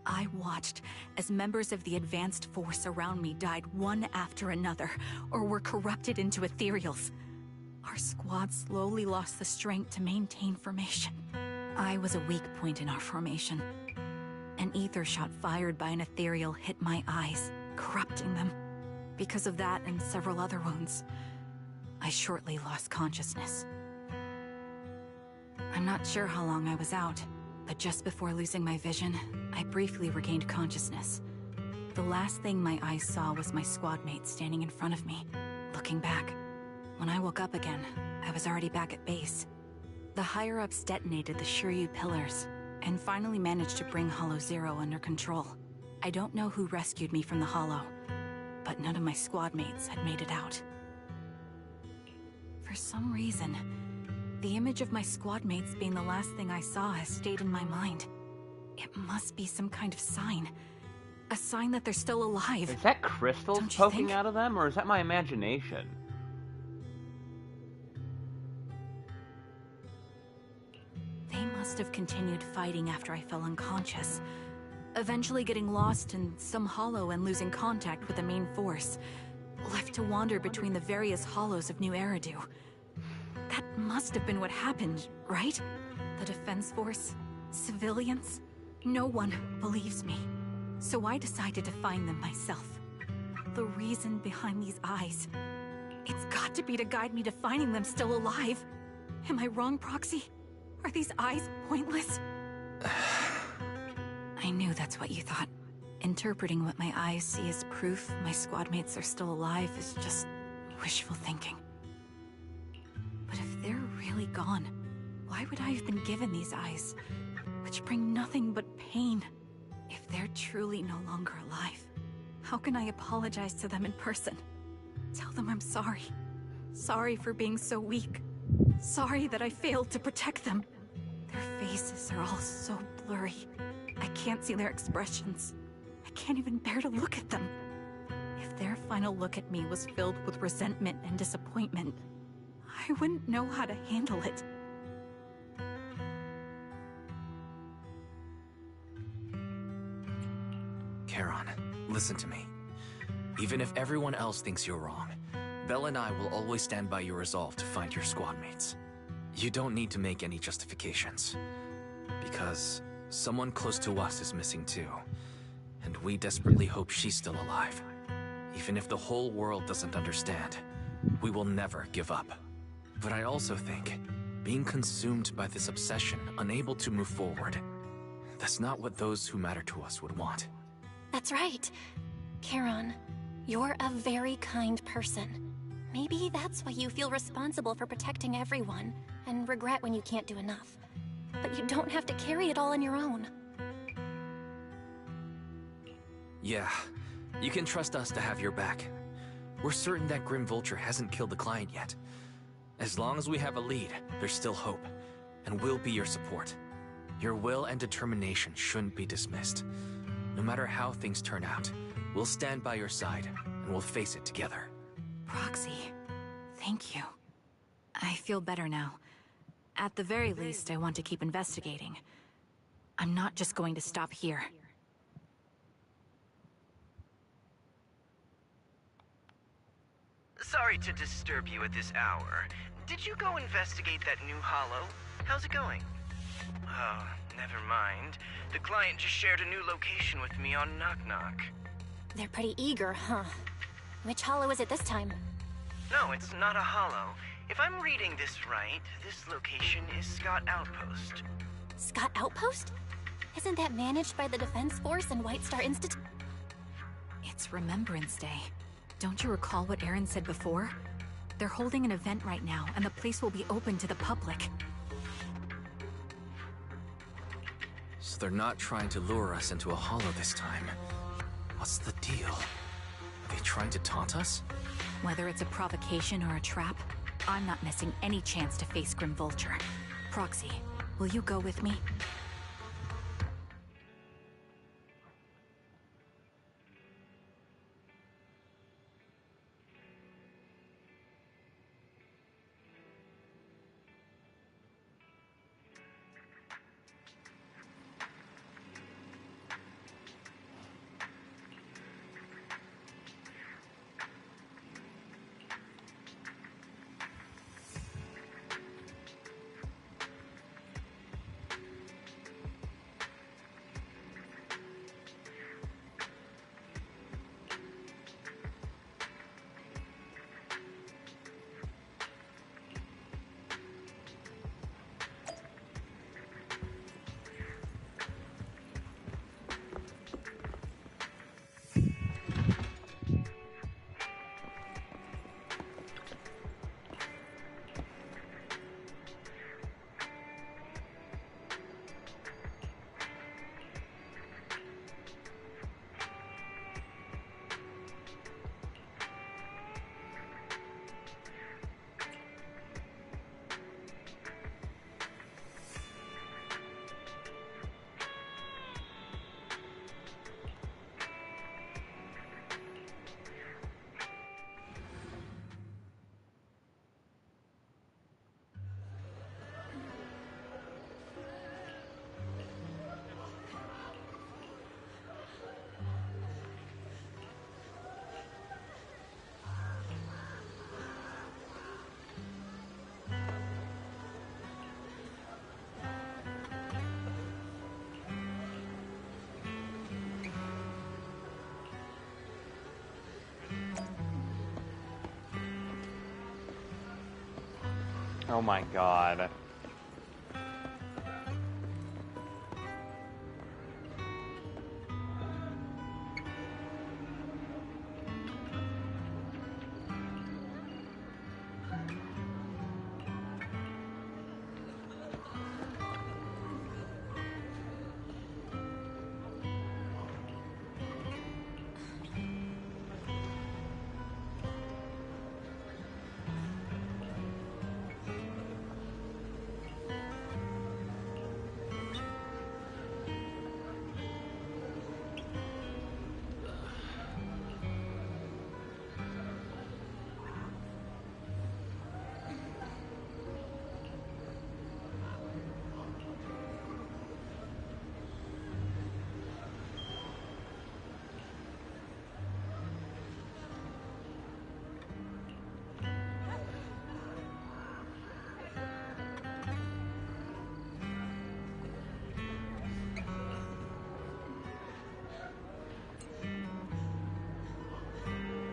I watched as members of the advanced force around me died one after another, or were corrupted into Ethereals. Our squad slowly lost the strength to maintain formation. I was a weak point in our formation. An ether shot fired by an Ethereal hit my eyes, corrupting them. Because of that and several other wounds, I shortly lost consciousness. I'm not sure how long I was out, but just before losing my vision, I briefly regained consciousness. The last thing my eyes saw was my squad mate standing in front of me, looking back. When I woke up again, I was already back at base. The higher-ups detonated the Shiryu pillars, and finally managed to bring Hollow Zero under control. I don't know who rescued me from the Hollow, but none of my squad mates had made it out. For some reason, the image of my squad mates being the last thing I saw has stayed in my mind. It must be some kind of sign. A sign that they're still alive. Is that crystals poking out of them, or is that my imagination? They must have continued fighting after I fell unconscious, eventually getting lost in some hollow and losing contact with the main force, left to wander between the various hollows of New Eridu. That must have been what happened, right? The Defense Force? Civilians? No one believes me. So I decided to find them myself. The reason behind these eyes. It's got to be to guide me to finding them still alive. Am I wrong, Proxy? Are these eyes pointless? I knew that's what you thought. Interpreting what my eyes see as proof my squad mates are still alive is just wishful thinking. But if they're really gone, why would I have been given these eyes, which bring nothing but pain? If they're truly no longer alive, how can I apologize to them in person? Tell them I'm sorry. Sorry for being so weak. Sorry that I failed to protect them. Their faces are all so blurry. I can't see their expressions. I can't even bear to look at them. If their final look at me was filled with resentment and disappointment, I wouldn't know how to handle it. Charon, listen to me. Even if everyone else thinks you're wrong, Belle and I will always stand by your resolve to find your squad mates. You don't need to make any justifications. Because someone close to us is missing too. And we desperately hope she's still alive. Even if the whole world doesn't understand, we will never give up. But I also think, being consumed by this obsession, unable to move forward, that's not what those who matter to us would want. That's right. Charon, you're a very kind person. Maybe that's why you feel responsible for protecting everyone, and regret when you can't do enough. But you don't have to carry it all on your own. Yeah, you can trust us to have your back. We're certain that Grim Vulture hasn't killed the client yet. As long as we have a lead, there's still hope, and we'll be your support. Your will and determination shouldn't be dismissed. No matter how things turn out, we'll stand by your side, and we'll face it together. Proxy, thank you. I feel better now. At the very least, I want to keep investigating. I'm not just going to stop here. Sorry to disturb you at this hour. Did you go investigate that new hollow? How's it going? Oh, never mind. The client just shared a new location with me on Knock Knock. They're pretty eager, huh? Which hollow is it this time? No, it's not a hollow. If I'm reading this right, this location is Scott Outpost. Scott Outpost? Isn't that managed by the Defense Force and White Star Institute? It's Remembrance Day. Don't you recall what Aaron said before? They're holding an event right now, and the place will be open to the public. So they're not trying to lure us into a hollow this time. What's the deal? Are they trying to taunt us? Whether it's a provocation or a trap, I'm not missing any chance to face Grim Vulture. Proxy, will you go with me? Oh my god.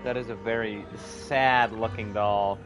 That is a very sad-looking doll.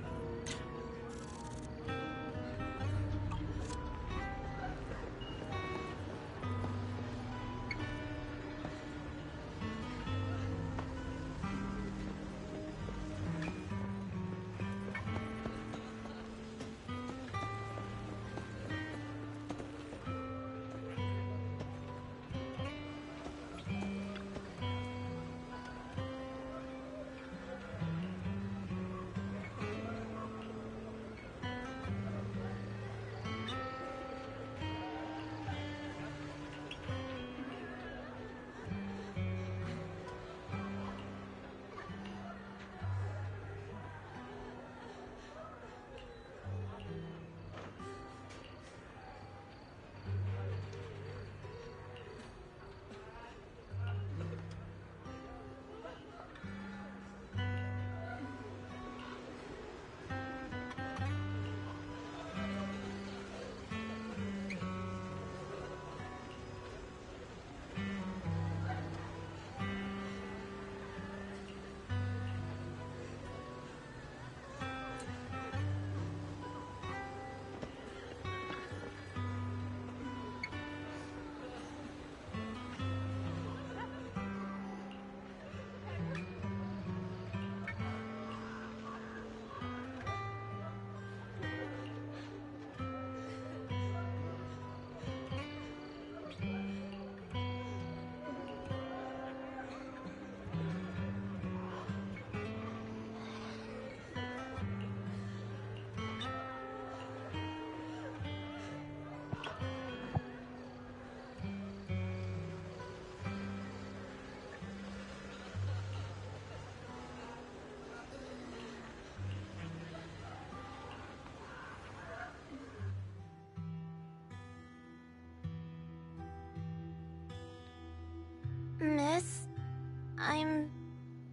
I'm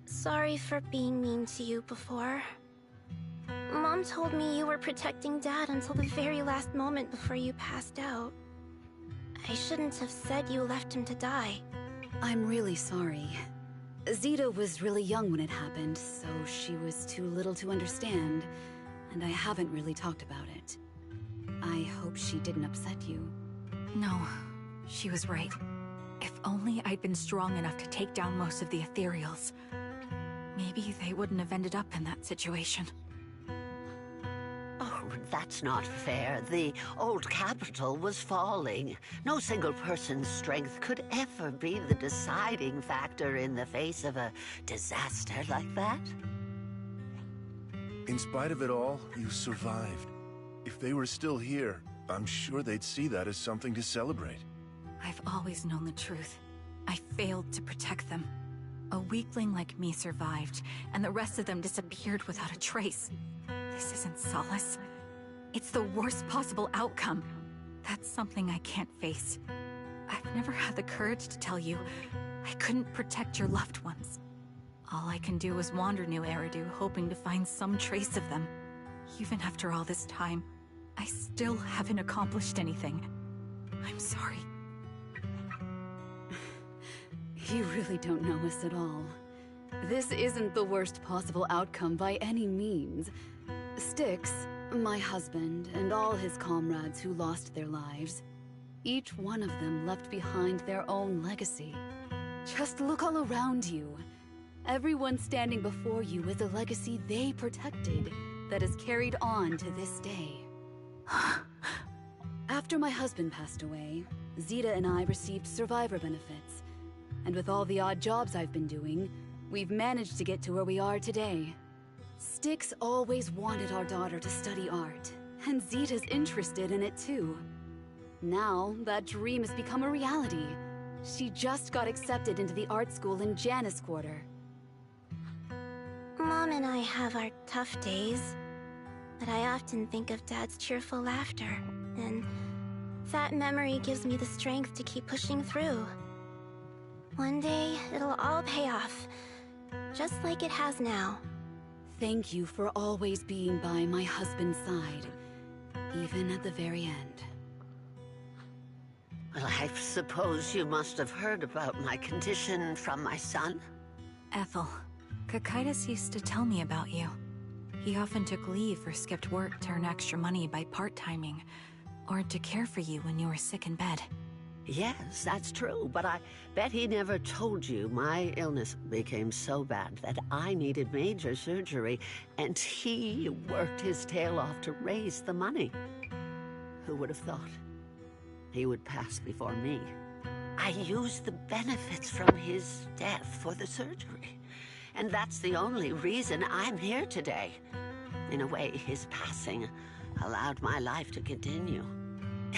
sorry for being mean to you before. Mom told me you were protecting Dad until the very last moment before you passed out. I shouldn't have said you left him to die. I'm really sorry. Zeta was really young when it happened, so she was too little to understand, and I haven't really talked about it. I hope she didn't upset you. No, she was right. If only I'd been strong enough to take down most of the ethereals. Maybe they wouldn't have ended up in that situation. Oh, that's not fair. The old capital was falling. No single person's strength could ever be the deciding factor in the face of a disaster like that. In spite of it all, you survived. If they were still here, I'm sure they'd see that as something to celebrate. I've always known the truth. I failed to protect them. A weakling like me survived, and the rest of them disappeared without a trace. This isn't solace. It's the worst possible outcome. That's something I can't face. I've never had the courage to tell you I couldn't protect your loved ones. All I can do is wander New Eridu, hoping to find some trace of them. Even after all this time, I still haven't accomplished anything. I'm sorry. You really don't know us at all. This isn't the worst possible outcome by any means. Styx, my husband, and all his comrades who lost their lives, each one of them left behind their own legacy. Just look all around you. Everyone standing before you is a legacy they protected that is carried on to this day. After my husband passed away, Zeta and I received survivor benefits. And with all the odd jobs I've been doing, we've managed to get to where we are today. Styx always wanted our daughter to study art, and Zeta's interested in it too. Now, that dream has become a reality. She just got accepted into the art school in Janus Quarter. Mom and I have our tough days, but I often think of Dad's cheerful laughter, and that memory gives me the strength to keep pushing through. One day, it'll all pay off, just like it has now. Thank you for always being by my husband's side, even at the very end. Well, I suppose you must have heard about my condition from my son? Ethel, Kakaitis used to tell me about you. He often took leave or skipped work to earn extra money by part-timing, or to care for you when you were sick in bed. Yes, that's true, but I bet he never told you my illness became so bad that I needed major surgery, and he worked his tail off to raise the money. Who would have thought he would pass before me? I used the benefits from his death for the surgery, and that's the only reason I'm here today. In a way, his passing allowed my life to continue.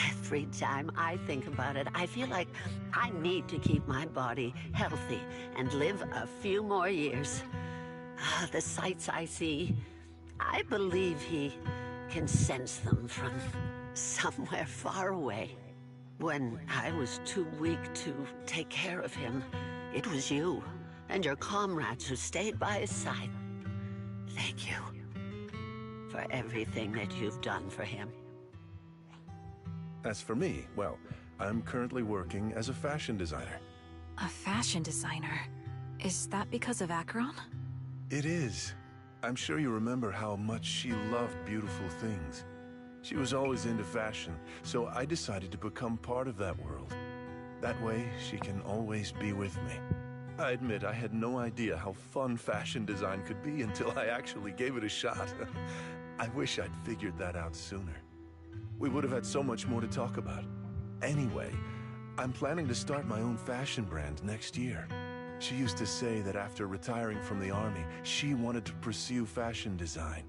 Every time I think about it, I feel like I need to keep my body healthy and live a few more years. The sights I see, I believe he can sense them from somewhere far away. When I was too weak to take care of him, it was you and your comrades who stayed by his side. Thank you for everything that you've done for him. As for me, well, I'm currently working as a fashion designer. A fashion designer? Is that because of Acheron? It is. I'm sure you remember how much she loved beautiful things. She was always into fashion, so I decided to become part of that world. That way, she can always be with me. I admit I had no idea how fun fashion design could be until I actually gave it a shot. I wish I'd figured that out sooner. We would have had so much more to talk about. Anyway, I'm planning to start my own fashion brand next year. She used to say that after retiring from the army, she wanted to pursue fashion design.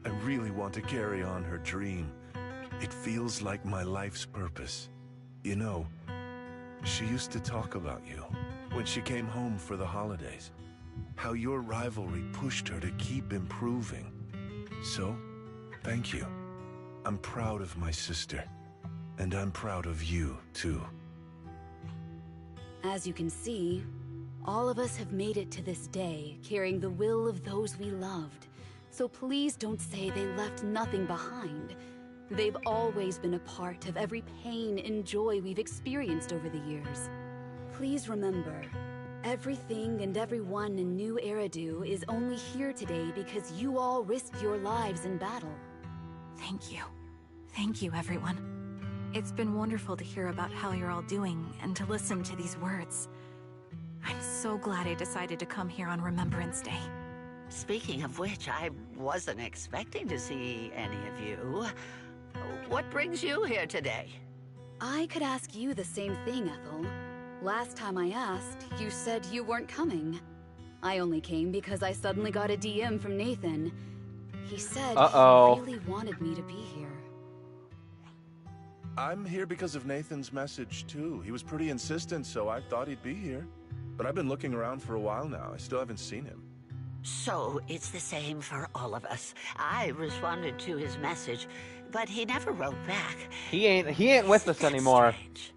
I really want to carry on her dream. It feels like my life's purpose. You know, she used to talk about you when she came home for the holidays. How your rivalry pushed her to keep improving. So, thank you. I'm proud of my sister, and I'm proud of you, too. As you can see, All of us have made it to this day, carrying the will of those we loved. So please don't say they left nothing behind. They've always been a part of every pain and joy we've experienced over the years. Please remember, everything and everyone in New Eridu is only here today because you all risked your lives in battle. Thank you. Thank you, everyone. It's been wonderful to hear about how you're all doing and to listen to these words. I'm so glad I decided to come here on Remembrance Day. Speaking of which, I wasn't expecting to see any of you. What brings you here today? I could ask you the same thing, Ethel. Last time I asked, you said you weren't coming. I only came because I suddenly got a DM from Nathan. He said he really wanted me to be here. I'm here because of Nathan's message, too. He was pretty insistent, so I thought he'd be here. But I've been looking around for a while now. I still haven't seen him. So it's the same for all of us. I responded to his message, but he never wrote back. He ain't with us anymore. Strange.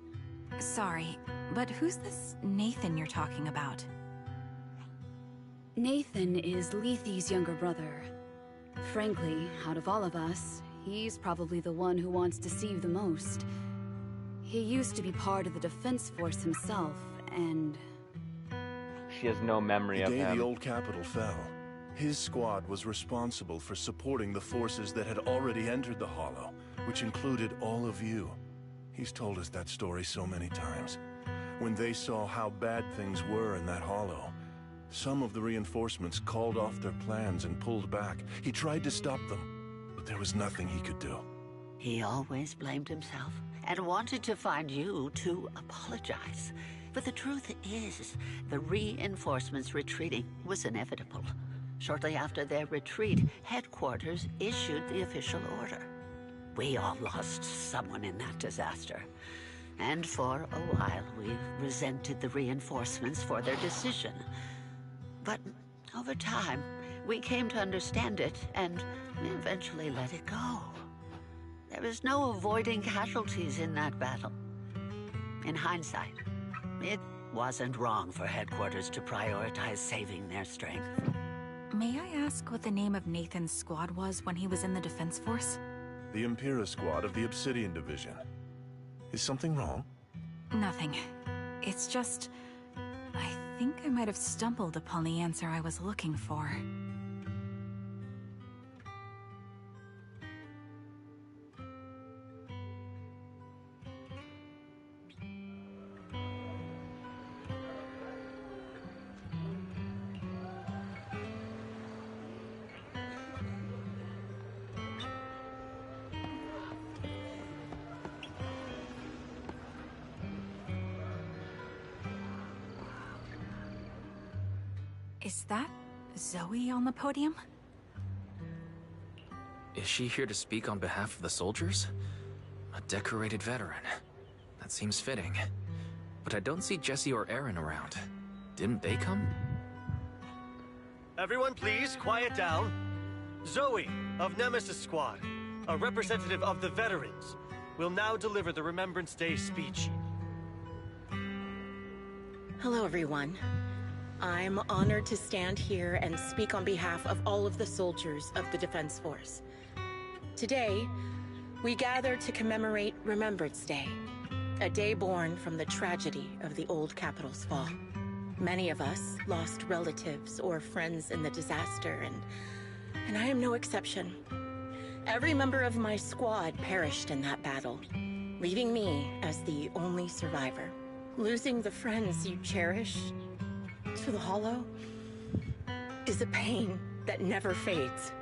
Sorry, but who's this Nathan you're talking about? Nathan is Lethe's younger brother. Frankly, out of all of us, he's probably the one who wants to see you the most. He used to be part of the defense force himself, and... She has no memory of him. The day the old capital fell, his squad was responsible for supporting the forces that had already entered the Hollow, which included all of you. He's told us that story so many times. When they saw how bad things were in that Hollow, some of the reinforcements called off their plans and pulled back. He tried to stop them, but there was nothing he could do. He always blamed himself and wanted to find you to apologize. But the truth is, the reinforcements retreating was inevitable. Shortly after their retreat, headquarters issued the official order. We all lost someone in that disaster. And for a while, we resented the reinforcements for their decision. But over time, we came to understand it and eventually let it go. There was no avoiding casualties in that battle. In hindsight, it wasn't wrong for headquarters to prioritize saving their strength. May I ask what the name of Nathan's squad was when he was in the defense force? The Impera squad of the Obsidian Division. Is something wrong? Nothing. It's just... I think I might have stumbled upon the answer I was looking for. Is that Zoe on the podium? Is she here to speak on behalf of the soldiers? A decorated veteran. That seems fitting. But I don't see Jesse or Aaron around. Didn't they come? Everyone please, quiet down. Zoe, of Nemesis Squad, a representative of the veterans, will now deliver the Remembrance Day speech. Hello, everyone. I'm honored to stand here and speak on behalf of all of the soldiers of the Defense Force. Today, we gather to commemorate Remembrance Day, a day born from the tragedy of the old capital's fall. Many of us lost relatives or friends in the disaster, and I am no exception. Every member of my squad perished in that battle, leaving me as the only survivor. Losing the friends you cherish to the Hollow is a pain that never fades.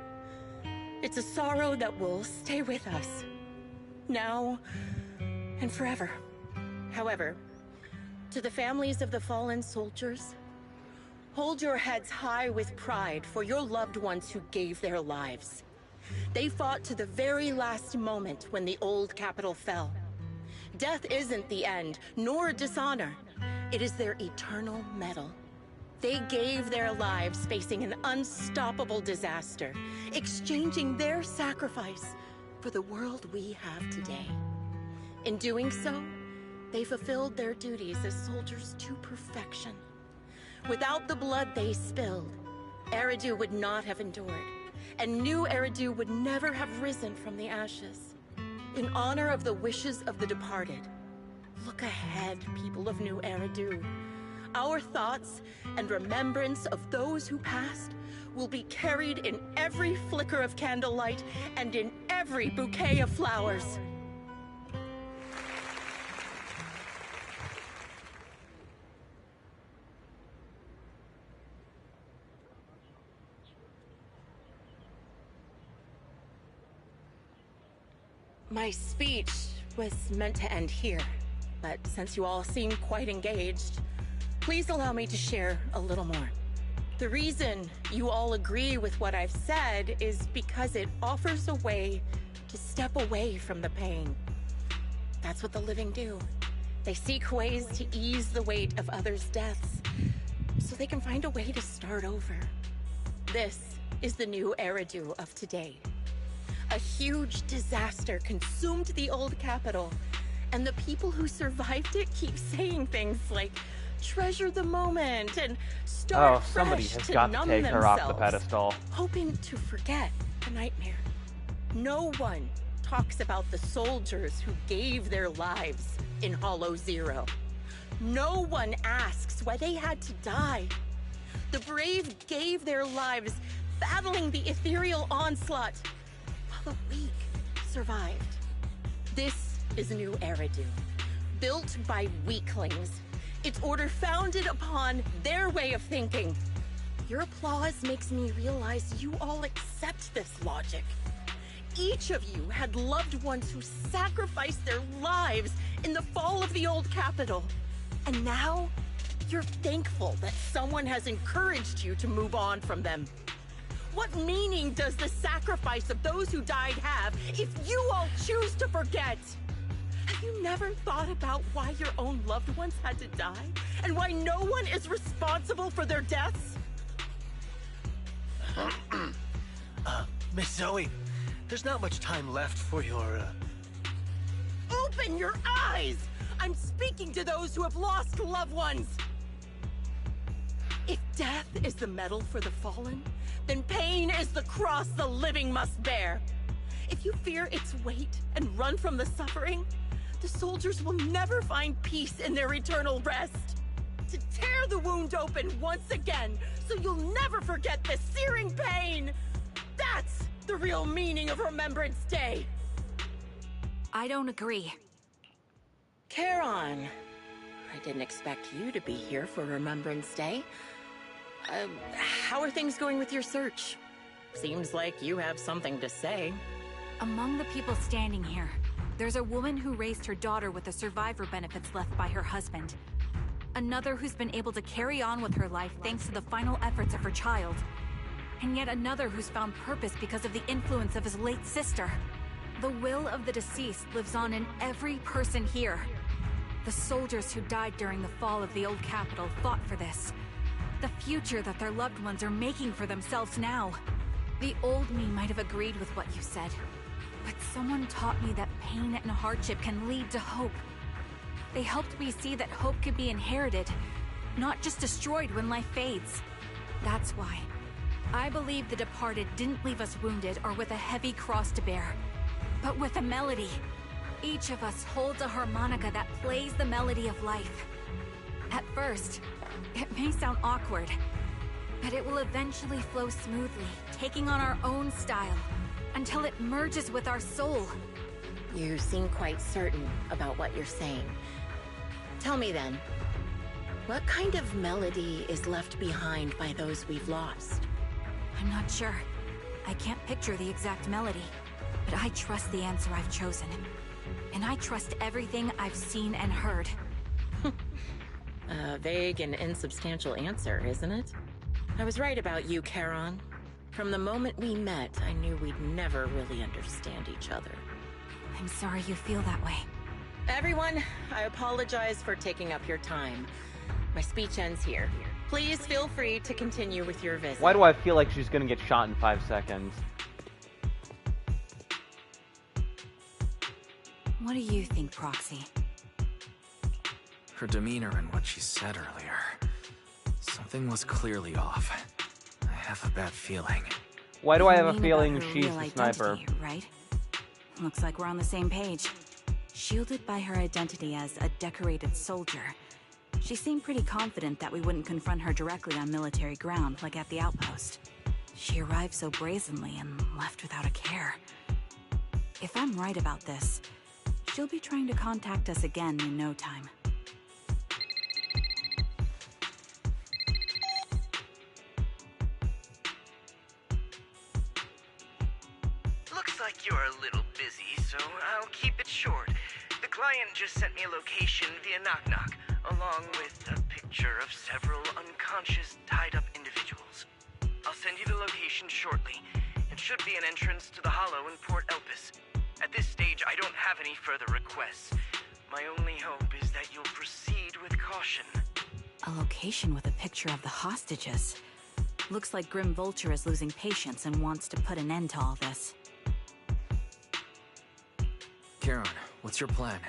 It's a sorrow that will stay with us, now and forever. However, to the families of the fallen soldiers, hold your heads high with pride for your loved ones who gave their lives. They fought to the very last moment when the old capital fell. Death isn't the end, nor dishonor. It is their eternal medal. They gave their lives facing an unstoppable disaster, exchanging their sacrifice for the world we have today. In doing so, they fulfilled their duties as soldiers to perfection. Without the blood they spilled, Eridu would not have endured, and new Eridu would never have risen from the ashes. In honor of the wishes of the departed, look ahead, people of New Eridu. Our thoughts and remembrance of those who passed will be carried in every flicker of candlelight and in every bouquet of flowers. My speech was meant to end here, but since you all seem quite engaged, please allow me to share a little more. The reason you all agree with what I've said is because it offers a way to step away from the pain. That's what the living do. They seek ways to ease the weight of others' deaths, so they can find a way to start over. This is the new Eridu of today. A huge disaster consumed the old capital, and the people who survived it keep saying things like, treasure the moment and start somebody fresh has to got to numb take her off the themselves, pedestal. hoping to forget the nightmare. No one talks about the soldiers who gave their lives in Hollow Zero. No one asks why they had to die. The brave gave their lives battling the ethereal onslaught, while the weak survived. This is New Eridu, built by weaklings. Its order founded upon their way of thinking. Your applause makes me realize you all accept this logic. Each of you had loved ones who sacrificed their lives in the fall of the old capital. And now, you're thankful that someone has encouraged you to move on from them. What meaning does the sacrifice of those who died have if you all choose to forget? Have you never thought about why your own loved ones had to die? And why no one is responsible for their deaths? Miss Zoe, there's not much time left for your, Open your eyes! I'm speaking to those who have lost loved ones! If death is the medal for the fallen, then pain is the cross the living must bear. If you fear its weight and run from the suffering, the soldiers will never find peace in their eternal rest. To tear the wound open once again, so you'll never forget the searing pain! That's the real meaning of Remembrance Day! I don't agree. Charon, I didn't expect you to be here for Remembrance Day. How are things going with your search? Seems like you have something to say. Among the people standing here, there's a woman who raised her daughter with the survivor benefits left by her husband. Another who's been able to carry on with her life thanks to the final efforts of her child. And yet another who's found purpose because of the influence of his late sister. The will of the deceased lives on in every person here. The soldiers who died during the fall of the old capital fought for this. The future that their loved ones are making for themselves now. The old me might have agreed with what you said, but someone taught me that pain and hardship can lead to hope. They helped me see that hope could be inherited, not just destroyed when life fades. That's why I believe the departed didn't leave us wounded or with a heavy cross to bear, but with a melody. Each of us holds a harmonica that plays the melody of life. At first, it may sound awkward, but it will eventually flow smoothly, taking on our own style, until it merges with our soul. You seem quite certain about what you're saying. Tell me then, what kind of melody is left behind by those we've lost? I'm not sure. I can't picture the exact melody, but I trust the answer I've chosen. And I trust everything I've seen and heard. A vague and insubstantial answer, isn't it? I was right about you, Charon. From the moment we met, I knew we'd never really understand each other. I'm sorry you feel that way. Everyone, I apologize for taking up your time. My speech ends here. Please feel free to continue with your visit. Why do I feel like she's gonna get shot in 5 seconds? What do you think, Proxy? Her demeanor and what she said earlier. Some Something was clearly off. I have a bad feeling. Why do I have a You mean feeling about her she's real the sniper? identity, right? Looks like we're on the same page. Shielded by her identity as a decorated soldier, she seemed pretty confident that we wouldn't confront her directly on military ground like at the outpost. She arrived so brazenly and left without a care. If I'm right about this, she'll be trying to contact us again in no time. Looks like you're a little busy, so I'll keep it short. The client just sent me a location via Knock Knock, along with a picture of several unconscious, tied-up individuals. I'll send you the location shortly. It should be an entrance to the Hollow in Port Elpis. At this stage, I don't have any further requests. My only hope is that you'll proceed with caution. A location with a picture of the hostages. Looks like Grim Vulture is losing patience and wants to put an end to all this. Charon, what's your plan?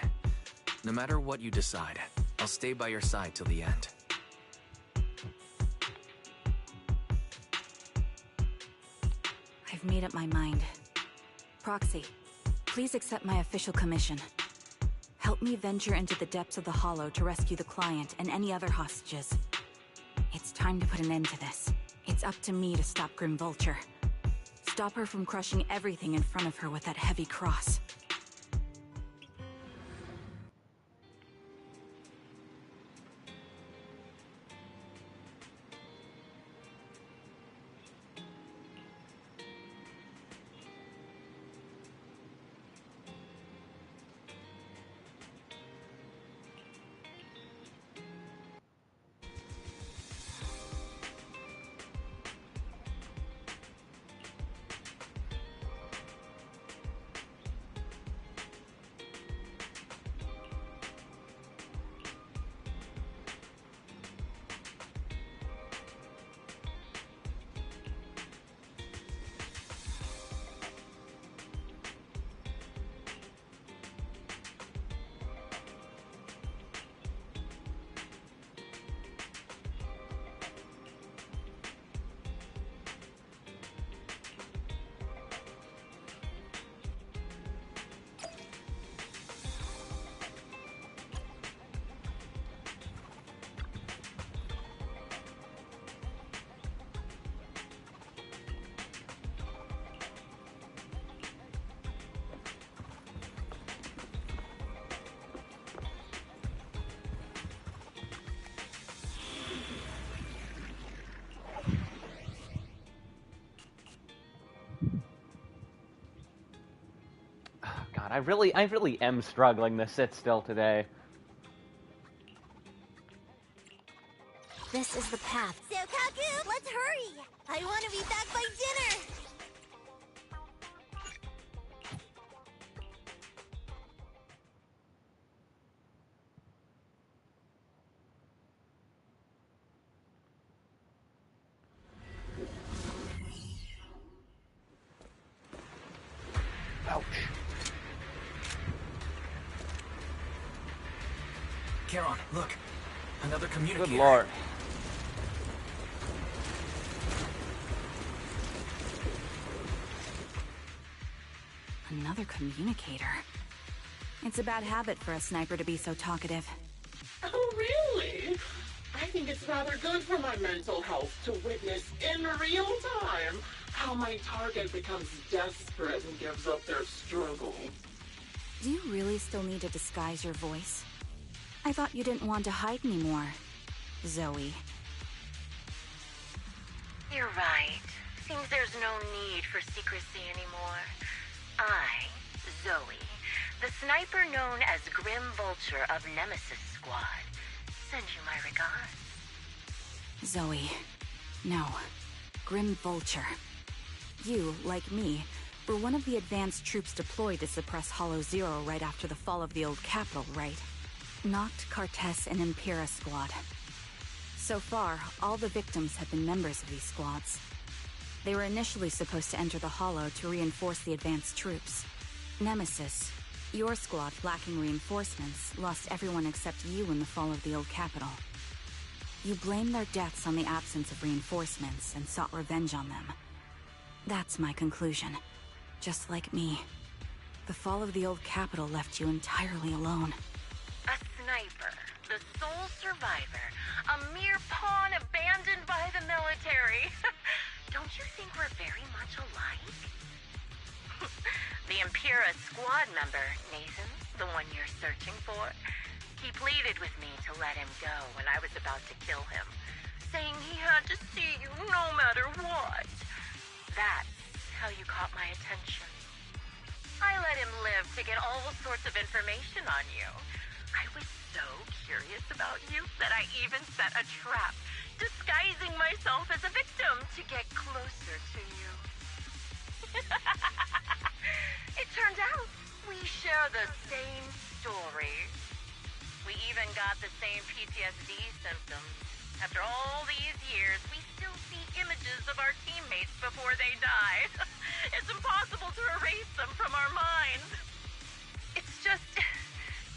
No matter what you decide, I'll stay by your side till the end. I've made up my mind. Proxy, please accept my official commission. Help me venture into the depths of the Hollow to rescue the client and any other hostages. It's time to put an end to this. It's up to me to stop Grim Vulture. Stop her from crushing everything in front of her with that heavy cross. God, I really am struggling to sit still today. This is the path. So, Kaku, let's hurry! I want to be back by dinner! Ouch. Charon, look. Another communicator. Good lord. Another communicator. It's a bad habit for a sniper to be so talkative. Oh, really? I think it's rather good for my mental health to witness in real time how my target becomes desperate and gives up their struggle. Do you really still need to disguise your voice? I thought you didn't want to hide anymore, Zoe. You're right. Seems there's no need for secrecy anymore. I, Zoe, the sniper known as Grim Vulture of Nemesis Squad, send you my regards. Zoe. No. Grim Vulture. You, like me, were one of the advanced troops deployed to suppress Hollow Zero right after the fall of the old capital, right? Noct, Cartess, and Impera Squad. So far, all the victims have been members of these squads. They were initially supposed to enter the Hollow to reinforce the advanced troops. Nemesis, your squad lacking reinforcements, lost everyone except you in the fall of the old capital. You blamed their deaths on the absence of reinforcements and sought revenge on them. That's my conclusion. Just like me. The fall of the old capital left you entirely alone. A sniper, the sole survivor, a mere pawn abandoned by the military. Don't you think we're very much alike? The Impera squad member, Nathan, the one you're searching for, he pleaded with me to let him go when I was about to kill him, saying he had to see you no matter what. That's how you caught my attention. I let him live to get all sorts of information on you. I was so curious about you that I even set a trap, disguising myself as a victim to get closer to you. It turned out we share the same story. We even got the same PTSD symptoms. After all these years, we still see images of our teammates before they die. It's impossible to erase them from our minds. It's just,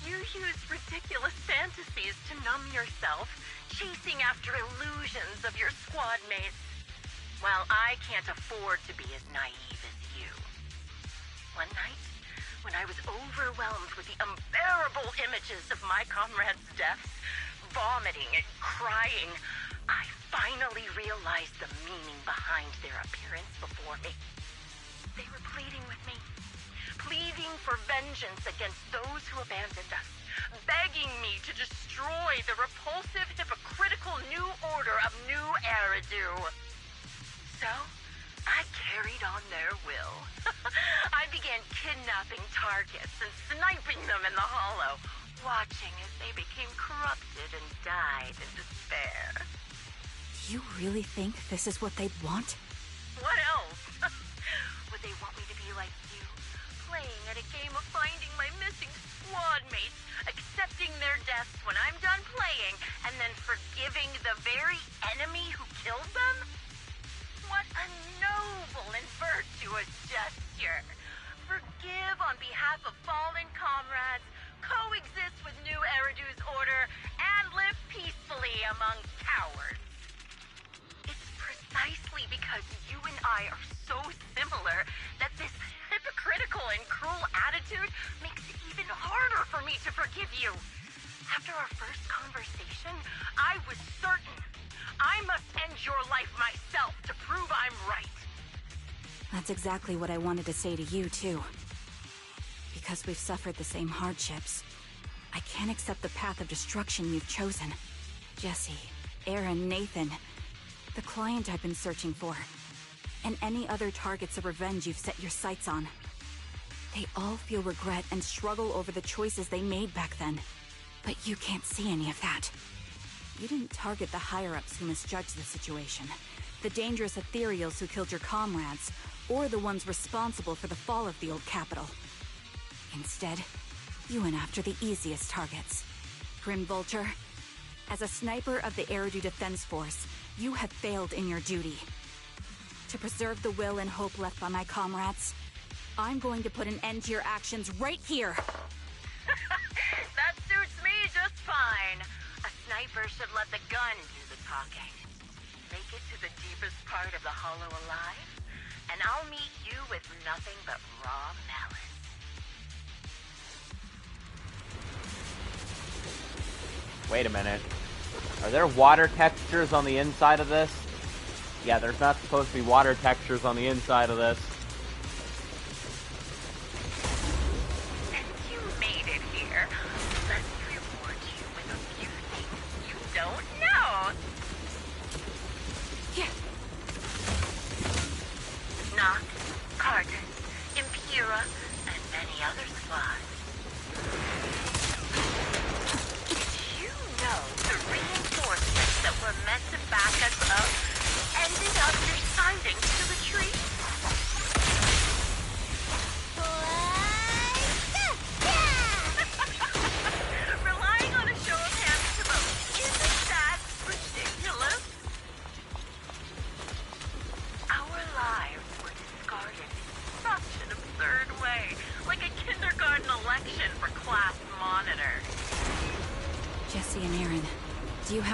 you use ridiculous fantasies to numb yourself, chasing after illusions of your squad mates. While I can't afford to be as naive as you. One night, when I was overwhelmed with the unbearable images of my comrades' deaths, vomiting and crying, I finally realized the meaning behind their appearance before me. They were pleading with me, pleading for vengeance against those who abandoned us, begging me to destroy the repulsive, hypocritical new order of New Eridu. So, I carried on their will. I began kidnapping targets and sniping them in the hollow, watching as they became corrupted and died in despair. You really think this is what they'd want? What else? Would they want me to be like you, playing at a game of finding my missing squad mates, accepting their deaths when I'm done playing, and then forgiving the very enemy who killed them? What a noble and virtuous gesture. Forgive on behalf of fallen comrades, coexist with New Eridu's order, and live peacefully among cowards. It's precisely because you and I are so similar that this hypocritical and cruel attitude makes it even harder for me to forgive you. After our first conversation, I was certain I must end your life myself to prove I'm right. That's exactly what I wanted to say to you, too. Because we've suffered the same hardships, I can't accept the path of destruction you've chosen. Jesse, Aaron, Nathan, the client I've been searching for, and any other targets of revenge you've set your sights on. They all feel regret and struggle over the choices they made back then. But you can't see any of that. You didn't target the higher-ups who misjudged the situation, the dangerous ethereals who killed your comrades, or the ones responsible for the fall of the old capital. Instead, you went after the easiest targets. Grim Vulture, as a sniper of the Eridu Defense Force, you have failed in your duty. To preserve the will and hope left by my comrades, I'm going to put an end to your actions right here! That suits me just fine. A sniper should let the gun do the talking. Make it to the deepest part of the hollow alive, and I'll meet you with nothing but raw malice. Wait a minute. Are there water textures on the inside of this? Yeah, there's not supposed to be water textures on the inside of this. And you made it here. Let me reward you with a few things you don't know. Yeah. Noct, Carton, Impura, and many other squads. Did you know the reinforcements that were meant to back us up ended up deciding to retreat?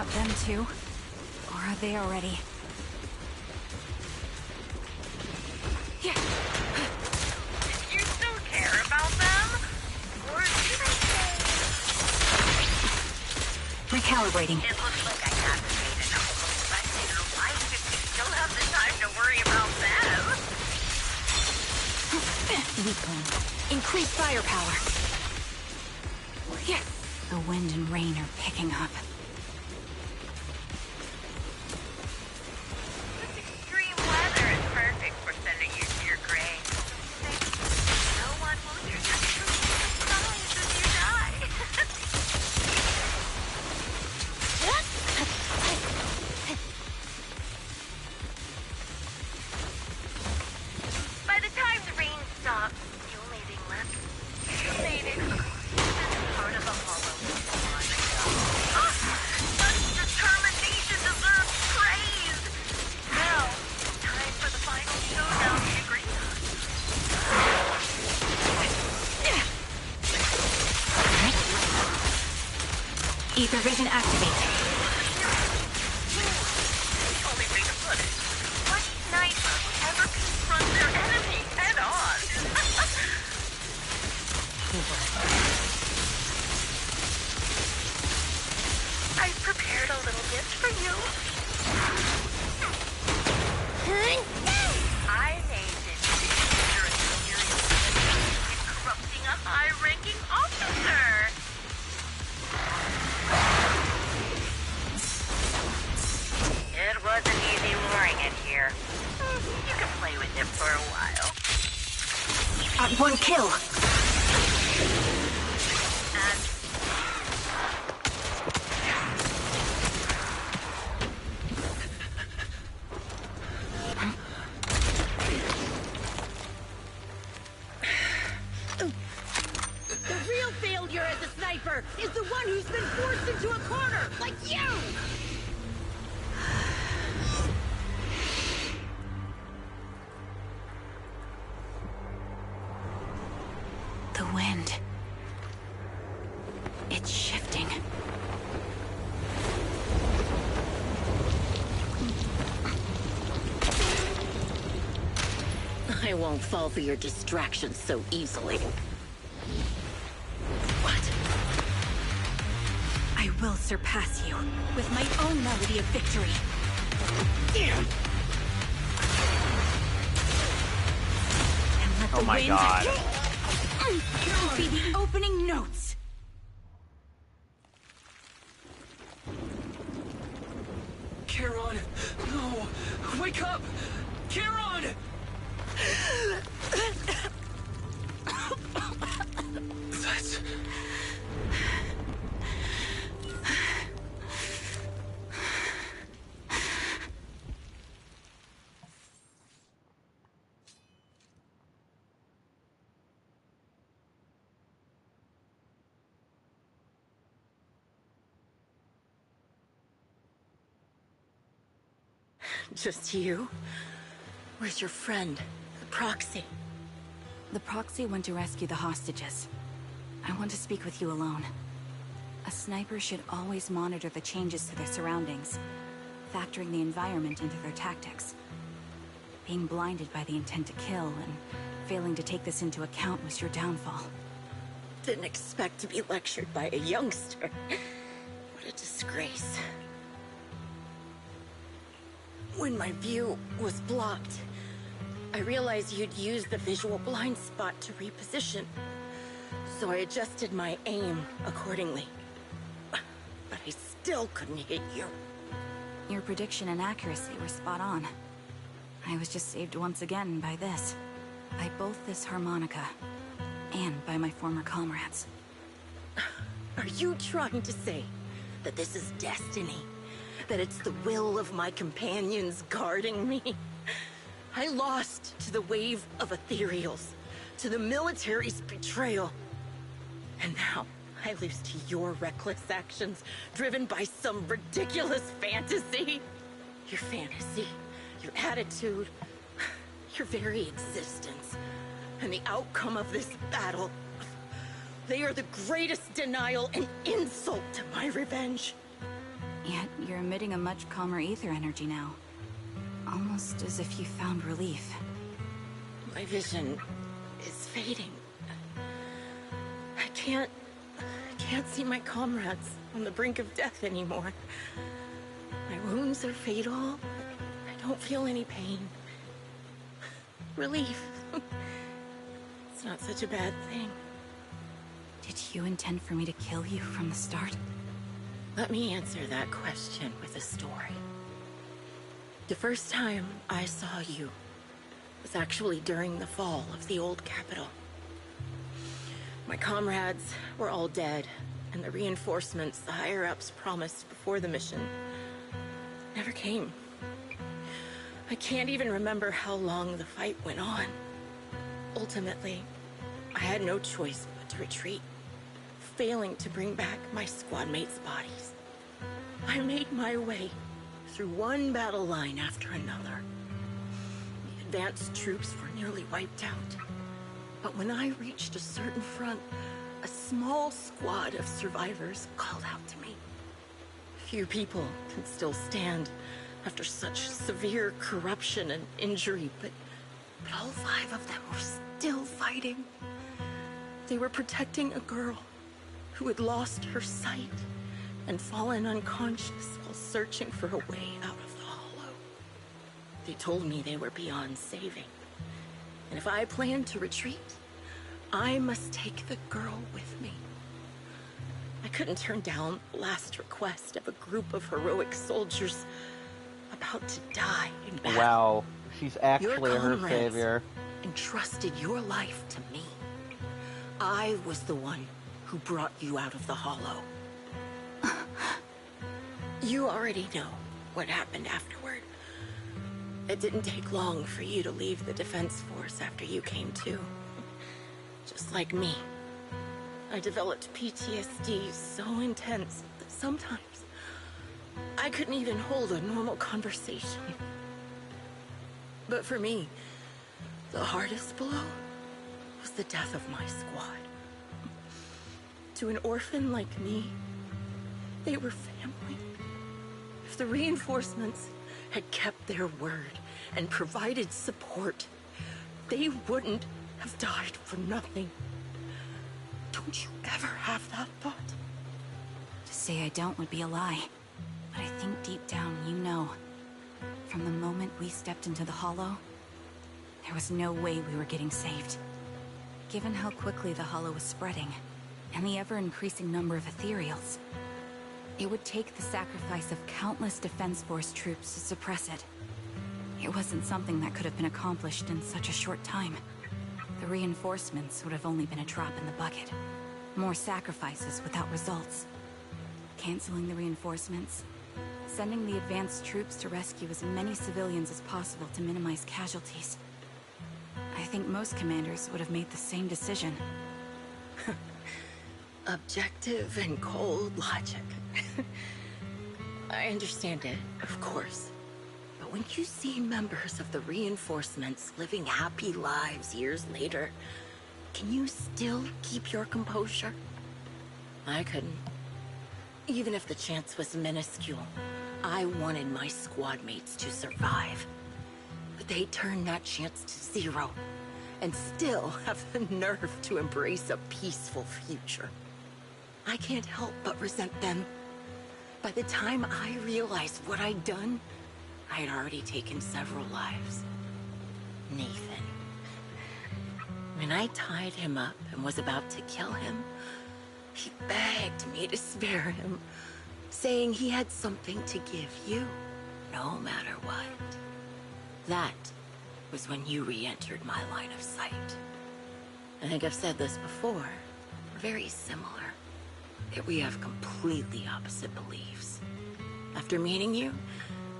about them too? Or are they already... Do you still care about them? Or should I say... Recalibrating. It looks like I haven't made enough of a mess in your life if you still have the time to worry about them. Weakling. Increase firepower. Yeah. The wind and rain are picking up. This extreme weather is perfect for sending you to your grave. No one will hear your true surprise as you die. By the time the rain stops, the only thing left is you made it. Part of a hollow. Such determination deserves praise. Now, time for the final showdown we agreed on. Ether vision activate. The only way to put it. What sniper would ever confront their enemy head on? I've prepared a little gift for you. I named it Dangerous Serial in corrupting a high-ranking officer. It wasn't easy luring it here. You can play with it for a while. At one kill. The real failure as a sniper is the one who's been forced into a corner, like you! The wind. It's shifting. I won't fall for your distractions so easily. What? I will surpass you with my own melody of victory. And let the Oh my wind God. be the opening notes. Charon! No! Wake up! Charon! That's... Just you? Where's your friend, the proxy? The proxy went to rescue the hostages. I want to speak with you alone. A sniper should always monitor the changes to their surroundings, factoring the environment into their tactics. Being blinded by the intent to kill and failing to take this into account was your downfall. Didn't expect to be lectured by a youngster. What a disgrace. When my view was blocked, I realized you'd used the visual blind spot to reposition. So I adjusted my aim accordingly. But I still couldn't hit you. Your prediction and accuracy were spot on. I was just saved once again by this. By both this harmonica, and by my former comrades. Are you trying to say that this is destiny? That it's the will of my companions guarding me? I lost to the wave of ethereals, to the military's betrayal. And now I lose to your reckless actions, driven by some ridiculous fantasy. Your fantasy, your attitude, your very existence, and the outcome of this battle. They are the greatest denial and insult to my revenge. Yet you're emitting a much calmer ether energy now. Almost as if you found relief. My vision is fading. I can't see my comrades on the brink of death anymore. My wounds are fatal. I don't feel any pain. Relief. It's not such a bad thing. Did you intend for me to kill you from the start? Let me answer that question with a story. The first time I saw you was actually during the fall of the old capital. My comrades were all dead, and the reinforcements the higher-ups promised before the mission never came. I can't even remember how long the fight went on. Ultimately, I had no choice but to retreat, failing to bring back my squad mates' bodies. I made my way through one battle line after another. The advanced troops were nearly wiped out. But when I reached a certain front, a small squad of survivors called out to me. Few people can still stand after such severe corruption and injury, but all 5 of them were still fighting. They were protecting a girl who had lost her sight and fallen unconscious while searching for a way out of the hollow. They told me they were beyond saving, and if I planned to retreat, I must take the girl with me. I couldn't turn down the last request of a group of heroic soldiers about to die in battle. Wow, she's actually Your her comrades savior. entrusted your life to me. I was the one who brought you out of the hollow. You already know what happened afterward. It didn't take long for you to leave the Defense Force after you came to. Just like me. I developed PTSD so intense that sometimes I couldn't even hold a normal conversation. But for me, the hardest blow was the death of my squad. To an orphan like me, they were family. If the reinforcements had kept their word and provided support, they wouldn't have died for nothing. Don't you ever have that thought? To say I don't would be a lie. But I think deep down you know. From the moment we stepped into the hollow, there was no way we were getting saved. Given how quickly the hollow was spreading, and the ever-increasing number of ethereals, it would take the sacrifice of countless Defense Force troops to suppress it. It wasn't something that could have been accomplished in such a short time. The reinforcements would have only been a drop in the bucket. More sacrifices without results. Canceling the reinforcements, sending the advanced troops to rescue as many civilians as possible to minimize casualties. I think most commanders would have made the same decision. Objective and cold logic. I understand it, of course. But when you see members of the reinforcements living happy lives years later, can you still keep your composure? I couldn't. Even if the chance was minuscule, I wanted my squad mates to survive. But they turned that chance to 0, and still have the nerve to embrace a peaceful future. I can't help but resent them. By the time I realized what I'd done, I had already taken several lives. Nathan. When I tied him up and was about to kill him, he begged me to spare him, saying he had something to give you, no matter what. That was when you re-entered my line of sight. I think I've said this before. We're very similar. That we have completely opposite beliefs. After meeting you,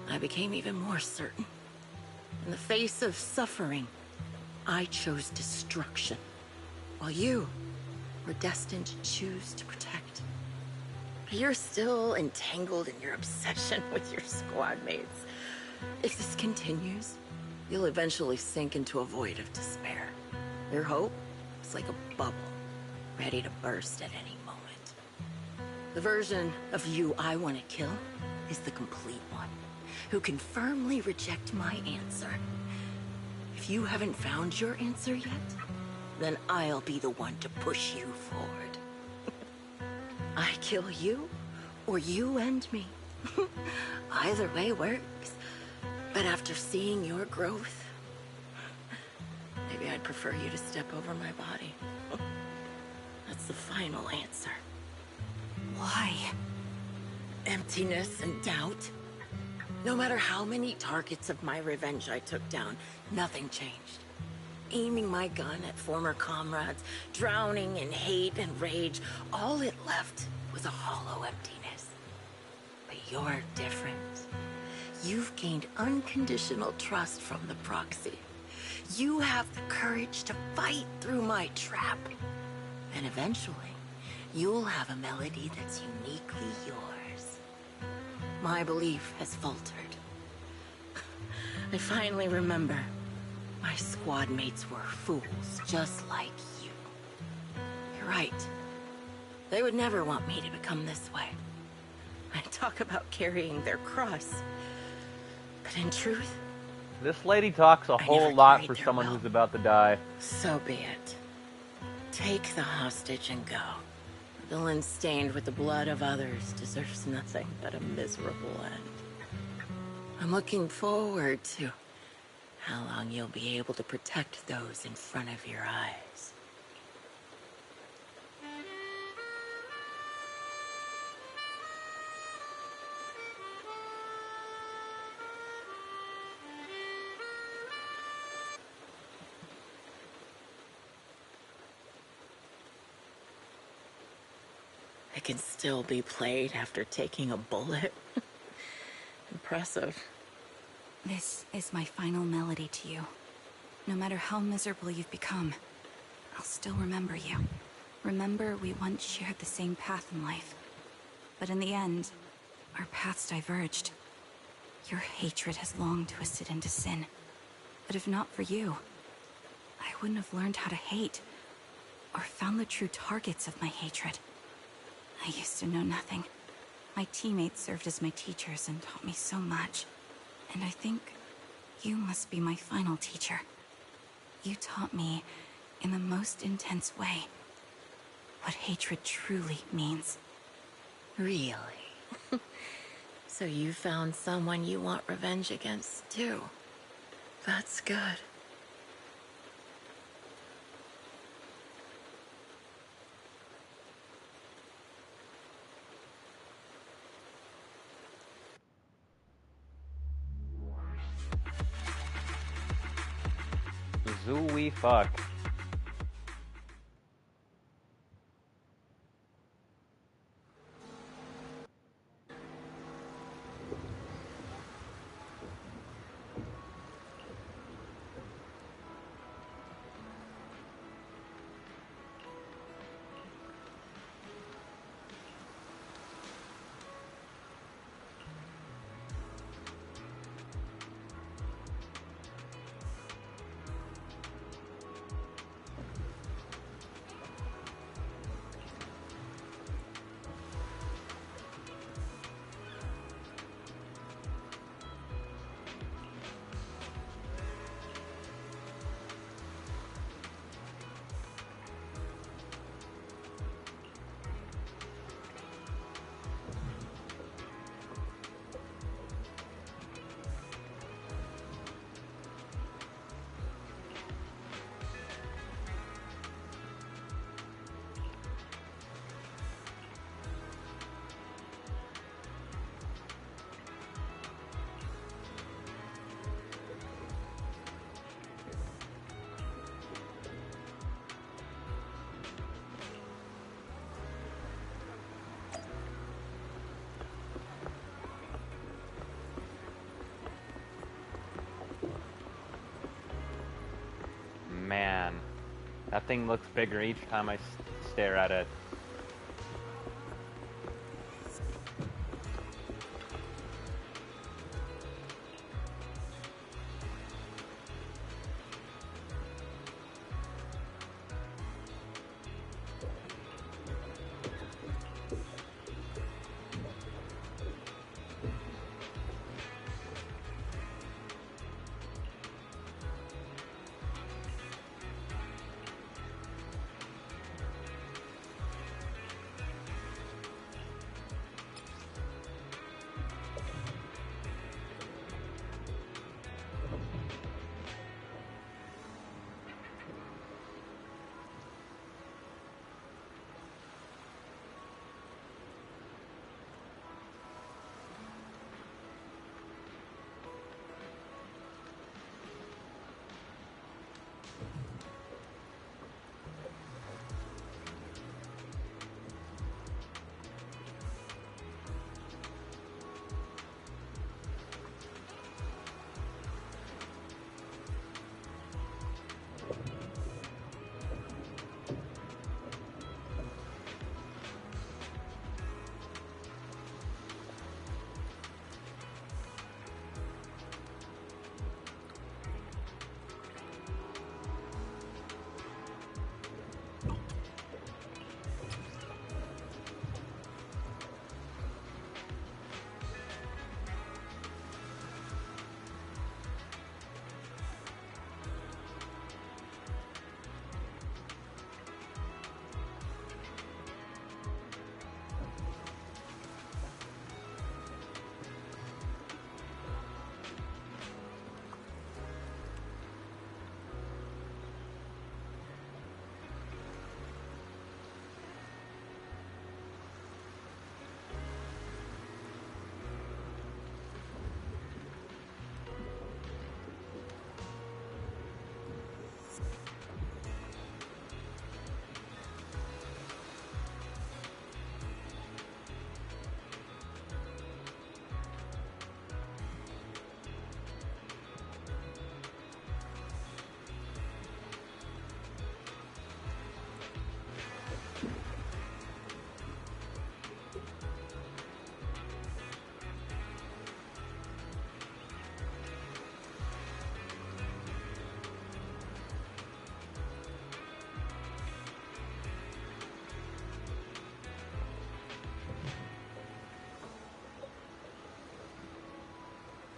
I became even more certain. In the face of suffering, I chose destruction, while you were destined to choose to protect. You're still entangled in your obsession with your squad mates. If this continues, you'll eventually sink into a void of despair. Your hope is like a bubble, ready to burst at any moment. The version of you I want to kill is the complete one, who can firmly reject my answer. If you haven't found your answer yet, then I'll be the one to push you forward. I kill you, or you end me. Either way works. But after seeing your growth, maybe I'd prefer you to step over my body. That's the final answer. Why? Emptiness and doubt. No matter how many targets of my revenge I took down, nothing changed. Aiming my gun at former comrades, drowning in hate and rage, all it left was a hollow emptiness. But you're different. You've gained unconditional trust from the proxy. You have the courage to fight through my trap. And eventually, you'll have a melody that's uniquely yours. My belief has faltered. I finally remember. My squad mates were fools, just like you. You're right. They would never want me to become this way. I talk about carrying their cross. But in truth, this lady talks a whole lot for someone who's about to die. So be it. Take the hostage and go. A villain stained with the blood of others deserves nothing but a miserable end. I'm looking forward to how long you'll be able to protect those in front of your eyes. It can still be played after taking a bullet. Impressive. This is my final melody to you. No matter how miserable you've become, I'll still remember you. Remember we once shared the same path in life. But in the end, our paths diverged. Your hatred has long twisted into sin. But if not for you, I wouldn't have learned how to hate, or found the true targets of my hatred. I used to know nothing. My teammates served as my teachers and taught me so much. And I think you must be my final teacher. You taught me, in the most intense way, what hatred truly means. Really? So you found someone you want revenge against, too. That's good. Zooey fuck. Man, that thing looks bigger each time I stare at it.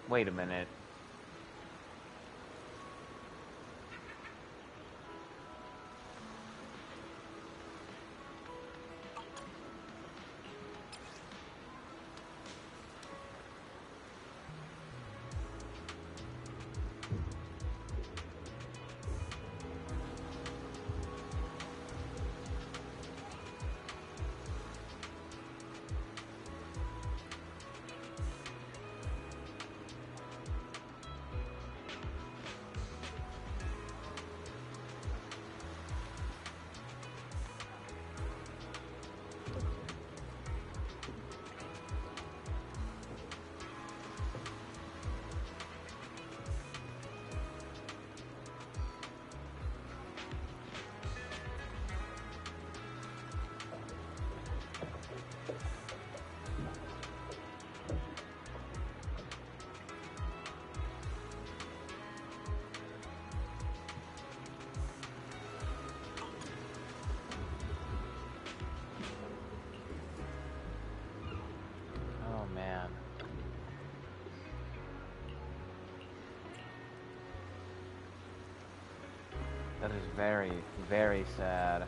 Wait a minute. Man. That is very, very sad.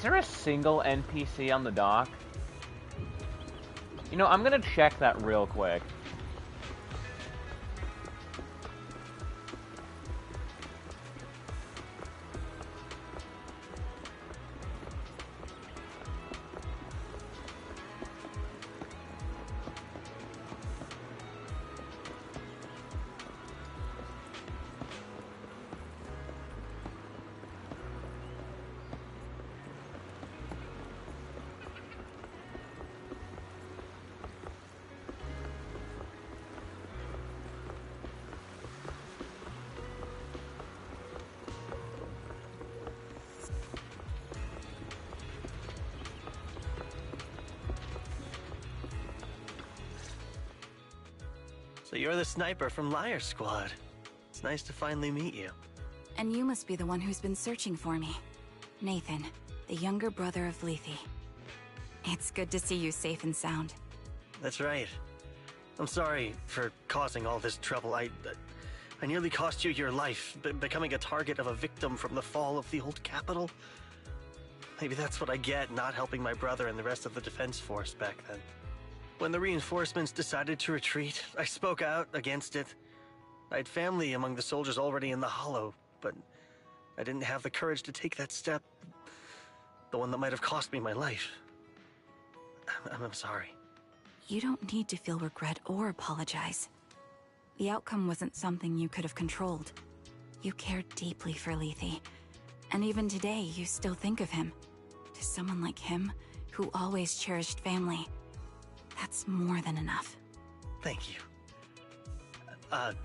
there a single NPC on the dock? You know, I'm gonna check that real quick. So you're the sniper from Liar Squad. It's nice to finally meet you. And you must be the one who's been searching for me. Nathan, the younger brother of Lethe. It's good to see you safe and sound. That's right. I'm sorry for causing all this trouble. I nearly cost you your life, becoming a target of a victim from the fall of the old capital. Maybe that's what I get, not helping my brother and the rest of the defense force back then. When the reinforcements decided to retreat, I spoke out against it. I had family among the soldiers already in the Hollow, but I didn't have the courage to take that step. The one that might have cost me my life. I'm sorry. You don't need to feel regret or apologize. The outcome wasn't something you could have controlled. You cared deeply for Lethe, and even today you still think of him. To someone like him, who always cherished family, that's more than enough. Thank you. I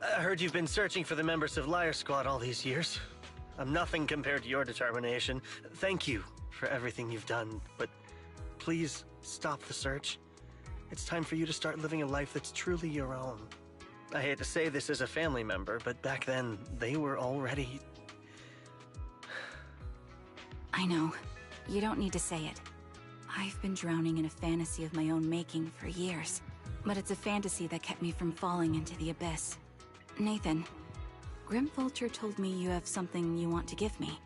heard you've been searching for the members of Liar Squad all these years. I'm nothing compared to your determination. Thank you for everything you've done, but please stop the search. It's time for you to start living a life that's truly your own. I hate to say this as a family member, but back then, they were already... I know. You don't need to say it. I've been drowning in a fantasy of my own making for years, but it's a fantasy that kept me from falling into the abyss. Nathan, Grim Vulture told me you have something you want to give me.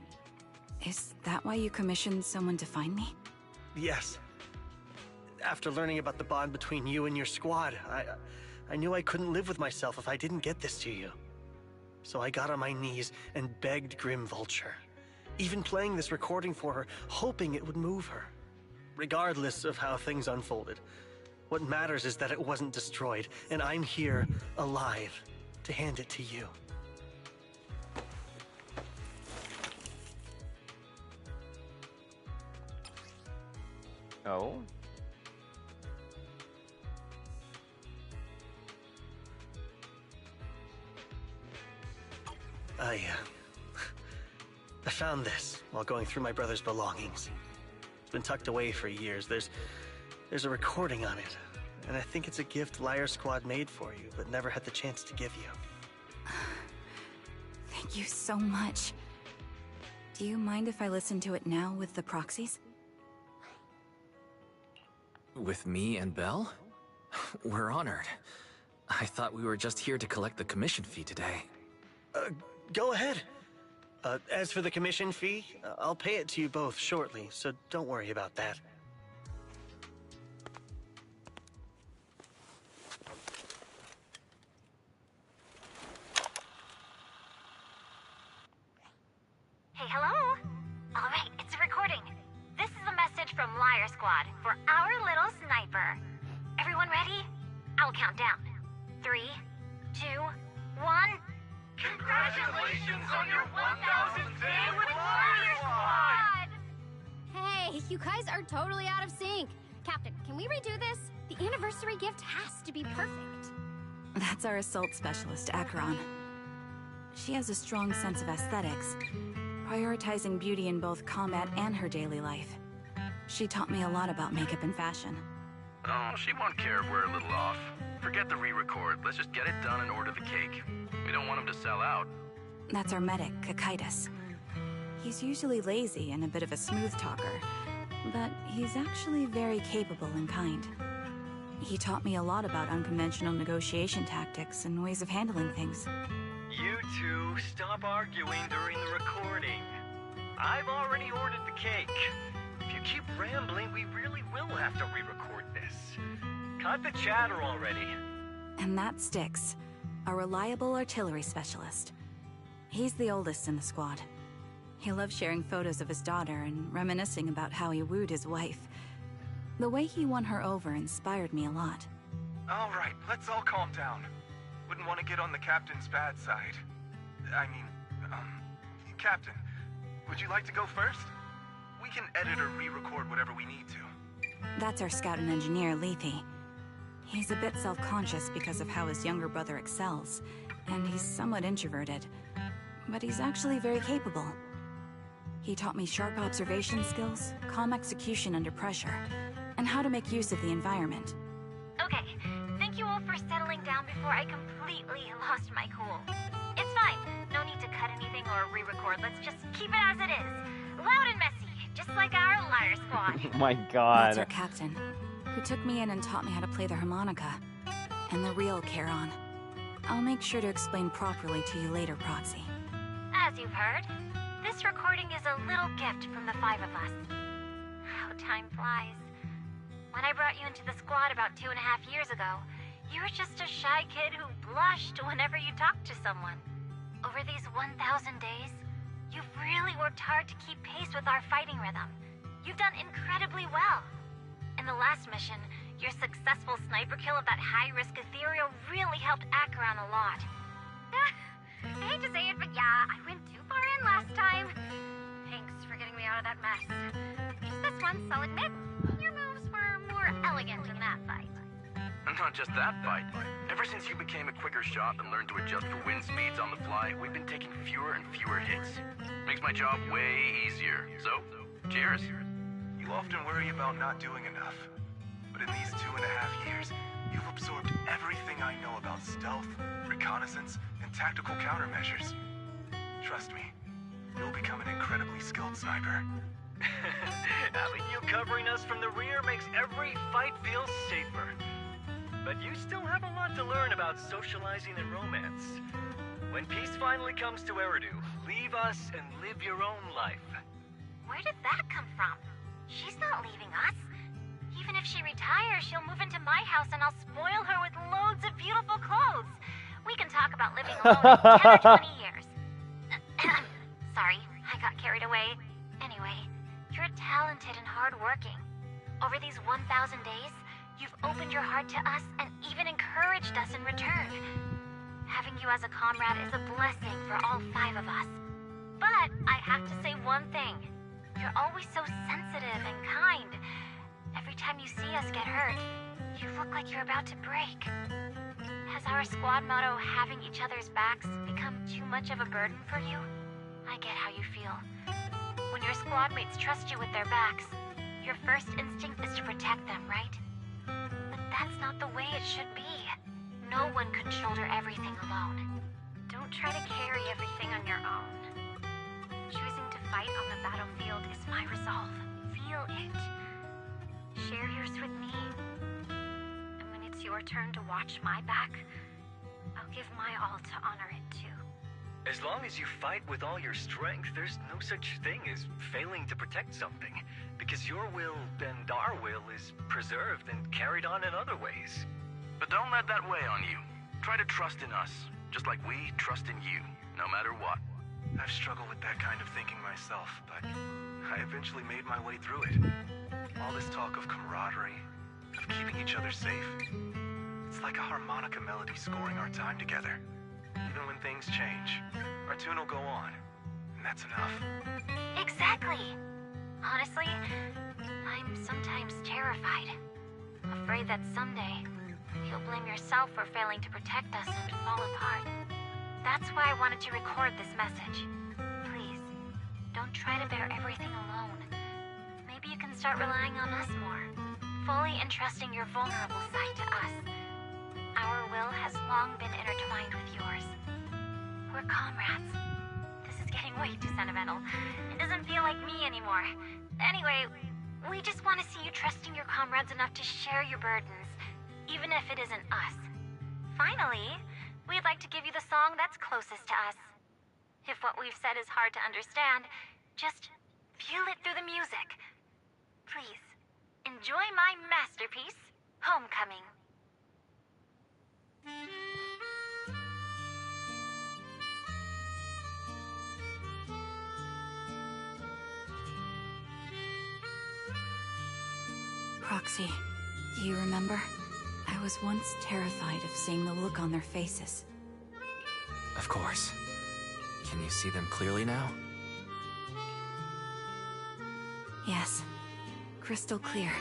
Is that why you commissioned someone to find me? Yes. After learning about the bond between you and your squad, I knew I couldn't live with myself if I didn't get this to you. So I got on my knees and begged Grim Vulture, even playing this recording for her, hoping it would move her. Regardless of how things unfolded, what matters is that it wasn't destroyed, and I'm here, alive, to hand it to you. Oh? I found this while going through my brother's belongings. It's been tucked away for years. There's a recording on it, and I think it's a gift Liar Squad made for you, but never had the chance to give you. Thank you so much. Do you mind if I listen to it now with the proxies? With me and Belle? We're honored. I thought we were just here to collect the commission fee today. Go ahead. As for the commission fee, I'll pay it to you both shortly, so don't worry about that. Hey, hello? Alright, it's a recording. This is a message from Liar Squad for our little sniper. Everyone ready? I'll count down. 3, 2, 1... Congratulations on your 1000th day with Liar Squad! Hey, you guys are totally out of sync. Captain, can we redo this? The anniversary gift has to be perfect. That's our assault specialist, Acheron. She has a strong sense of aesthetics, prioritizing beauty in both combat and her daily life. She taught me a lot about makeup and fashion. Oh, she won't care if we're a little off. Forget the re-record. Let's just get it done and order the cake. We don't want him to sell out. That's our medic, Kakaitis. He's usually lazy and a bit of a smooth talker, but he's actually very capable and kind. He taught me a lot about unconventional negotiation tactics and ways of handling things. You two, stop arguing during the recording. I've already ordered the cake. If you keep rambling, we really will have to re-record this. Cut the chatter already. And that's Styx, a reliable artillery specialist. He's the oldest in the squad. He loves sharing photos of his daughter and reminiscing about how he wooed his wife. The way he won her over inspired me a lot. All right, let's all calm down. Wouldn't want to get on the captain's bad side. I mean, Captain, would you like to go first? We can edit or re-record whatever we need to. That's our scout and engineer, Lethe. He's a bit self-conscious because of how his younger brother excels, and he's somewhat introverted. But he's actually very capable. He taught me sharp observation skills, calm execution under pressure, and how to make use of the environment. Okay, thank you all for settling down before I completely lost my cool. It's fine. No need to cut anything or re-record. Let's just keep it as it is. Loud and messy, just like our Liar Squad. Oh my god. That's our captain, who took me in and taught me how to play the harmonica. And the real Charon. I'll make sure to explain properly to you later, Proxy. As you've heard, this recording is a little gift from the 5 of us. How time flies. When I brought you into the squad about 2.5 years ago, you were just a shy kid who blushed whenever you talked to someone. Over these 1,000 days, you've really worked hard to keep pace with our fighting rhythm. You've done incredibly well. In the last mission, your successful sniper kill of that high-risk ethereal really helped Acheron a lot. I hate to say it, but yeah, I went too far in last time. Thanks for getting me out of that mess. Just this once, I'll admit, your moves were more elegant in that fight. And not just that fight. Ever since you became a quicker shot and learned to adjust for wind speeds on the fly, we've been taking fewer and fewer hits. Makes my job way easier. So, cheers. You often worry about not doing enough. But in these 2.5 years, you've absorbed everything I know about stealth, reconnaissance, and tactical countermeasures. Trust me, you'll become an incredibly skilled sniper. Having you covering us from the rear makes every fight feel safer. But you still have a lot to learn about socializing and romance. When peace finally comes to Eridu, leave us and live your own life. Where did that come from? She's not leaving us. Even if she retires, she'll move into my house and I'll spoil her with loads of beautiful clothes. We can talk about living alone in 10 or 20 years. Sorry, I got carried away. Anyway, you're talented and hardworking. Over these 1,000 days, you've opened your heart to us and even encouraged us in return. Having you as a comrade is a blessing for all 5 of us. But I have to say one thing. You're always so sensitive and kind. Every time you see us get hurt, you look like you're about to break. Has our squad motto, having each other's backs, become too much of a burden for you? I get how you feel. When your squad mates trust you with their backs, your first instinct is to protect them, right? But that's not the way it should be. No one can shoulder everything alone. Don't try to carry everything on your own. Choosing to fight on the battlefield is my resolve. Feel it. Share yours with me. And when it's your turn to watch my back, I'll give my all to honor it too. As long as you fight with all your strength, there's no such thing as failing to protect something. Because your will and our will is preserved and carried on in other ways. But don't let that weigh on you. Try to trust in us, just like we trust in you, no matter what. I've struggled with that kind of thinking myself, but I eventually made my way through it. All this talk of camaraderie, of keeping each other safe, it's like a harmonica melody scoring our time together. Even when things change, our tune will go on, and that's enough. Exactly. Honestly, I'm sometimes terrified. Afraid that someday, you'll blame yourself for failing to protect us and fall apart. That's why I wanted to record this message. Please, don't try to bear everything alone. Maybe you can start relying on us more, fully entrusting your vulnerable side to us. Our will has long been intertwined with yours. We're comrades. This is getting way too sentimental. It doesn't feel like me anymore. Anyway, we just want to see you trusting your comrades enough to share your burdens, even if it isn't us. Finally, we'd like to give you the song that's closest to us. If what we've said is hard to understand, Just feel it through the music. Please, enjoy my masterpiece, Homecoming. Proxy, do you remember? I was once terrified of seeing the look on their faces. Of course. Can you see them clearly now? Yes, crystal clear.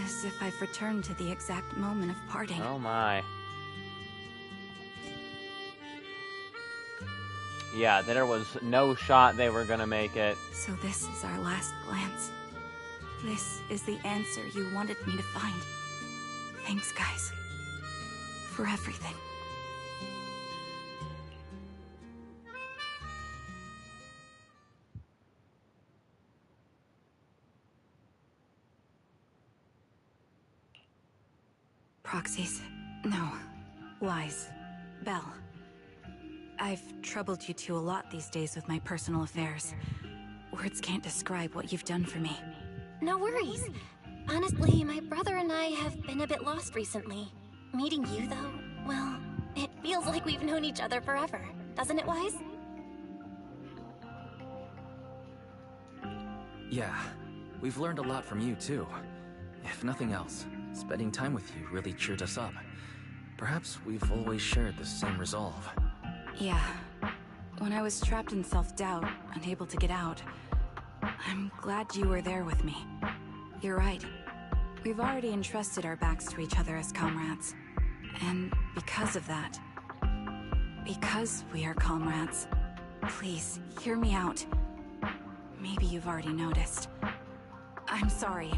As if I've returned to the exact moment of parting. Oh my. Yeah, there was no shot they were gonna make it. So this is our last glance. This is the answer you wanted me to find. Thanks, guys. For everything. Proxies. No. Lies. Belle. I've troubled you two a lot these days with my personal affairs. Words can't describe what you've done for me. No worries. Honestly, my brother and I have been a bit lost recently. Meeting you, though, well, it feels like we've known each other forever. Doesn't it, Wise? Yeah, we've learned a lot from you too. If nothing else, spending time with you really cheered us up. Perhaps we've always shared the same resolve. Yeah. When I was trapped in self-doubt, unable to get out, I'm glad you were there with me. You're right. We've already entrusted our backs to each other as comrades. And because of that, because we are comrades, please, hear me out. Maybe you've already noticed. I'm sorry,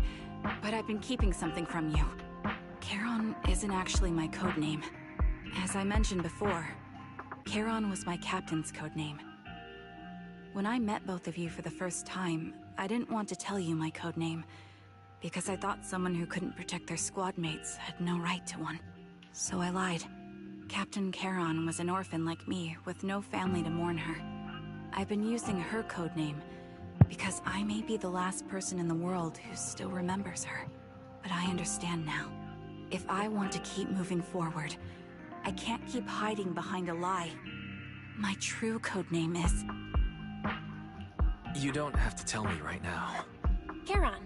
but I've been keeping something from you. Charon isn't actually my codename. As I mentioned before, Charon was my captain's codename. When I met both of you for the first time, I didn't want to tell you my codename, because I thought someone who couldn't protect their squad mates had no right to one. So I lied. Captain Charon was an orphan like me, with no family to mourn her. I've been using her codename because I may be the last person in the world who still remembers her. But I understand now. If I want to keep moving forward, I can't keep hiding behind a lie. My true codename is... You don't have to tell me right now. Charon,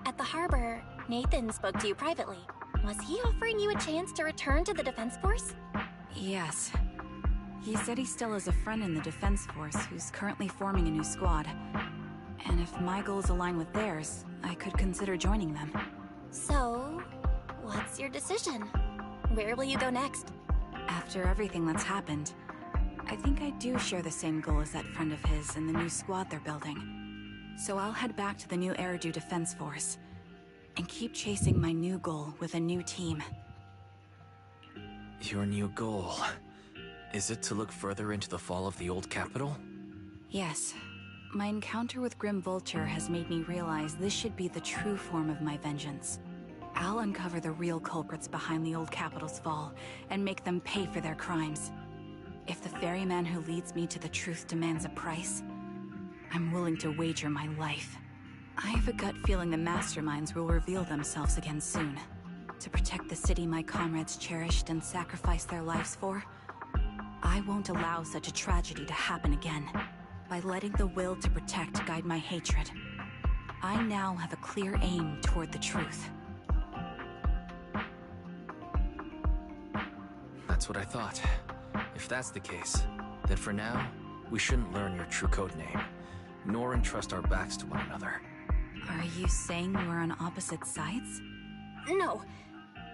at the harbor, Nathan spoke to you privately. Was he offering you a chance to return to the Defense Force? Yes. He said he still has a friend in the Defense Force who's currently forming a new squad. And if my goals align with theirs, I could consider joining them. So, what's your decision? Where will you go next? After everything that's happened, I think I do share the same goal as that friend of his and the new squad they're building. So I'll head back to the new Eridu Defense Force and keep chasing my new goal with a new team. Your new goal... is it to look further into the fall of the old capital? Yes. My encounter with Grim Vulture has made me realize this should be the true form of my vengeance. I'll uncover the real culprits behind the old capital's fall and make them pay for their crimes. If the ferryman who leads me to the truth demands a price, I'm willing to wager my life. I have a gut feeling the masterminds will reveal themselves again soon. To protect the city my comrades cherished and sacrificed their lives for, I won't allow such a tragedy to happen again. By letting the will to protect guide my hatred, I now have a clear aim toward the truth. That's what I thought. If that's the case, then for now, we shouldn't learn your true codename, nor entrust our backs to one another. Are you saying we're on opposite sides? No.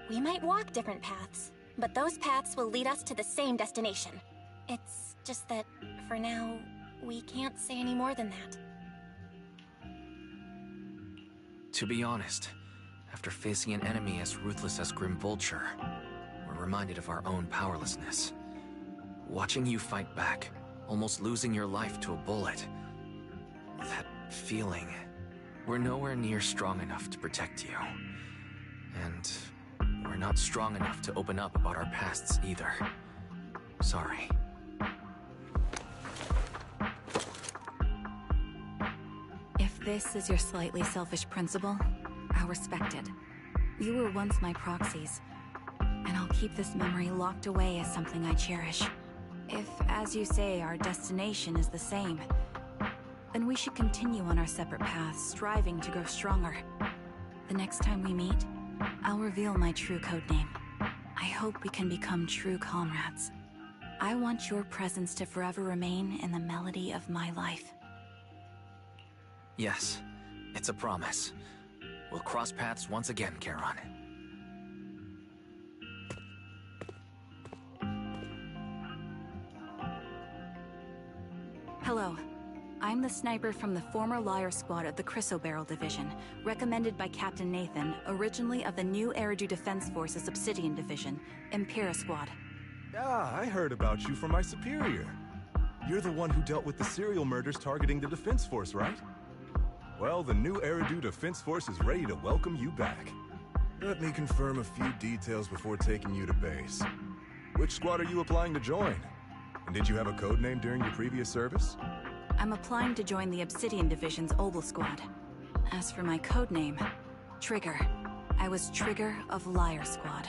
We might walk different paths, but those paths will lead us to the same destination. It's just that, for now, we can't say any more than that. To be honest, after facing an enemy as ruthless as Grim Vulture, we're reminded of our own powerlessness. Watching you fight back, almost losing your life to a bullet. That feeling. We're nowhere near strong enough to protect you. And we're not strong enough to open up about our pasts either. Sorry. this is your slightly selfish principle, I'll respect it. You were once my proxies, and I'll keep this memory locked away as something I cherish. If, as you say, our destination is the same, then we should continue on our separate paths, striving to grow stronger. The next time we meet, I'll reveal my true codename. I hope we can become true comrades. I want your presence to forever remain in the melody of my life. Yes, it's a promise. We'll cross paths once again, Charon. Hello. I'm the sniper from the former Liar Squad of the Chrysoberyl Division, recommended by Captain Nathan, originally of the new Eridu Defense Forces Obsidian Division, Impera Squad. Ah, I heard about you from my superior. You're the one who dealt with the serial murders targeting the Defense Force, right? Well, the new Eridu Defense Force is ready to welcome you back. Let me confirm a few details before taking you to base. Which squad are you applying to join? And did you have a code name during your previous service? I'm applying to join the Obsidian Division's Obel Squad. As for my codename, Trigger. I was Trigger of Liar Squad.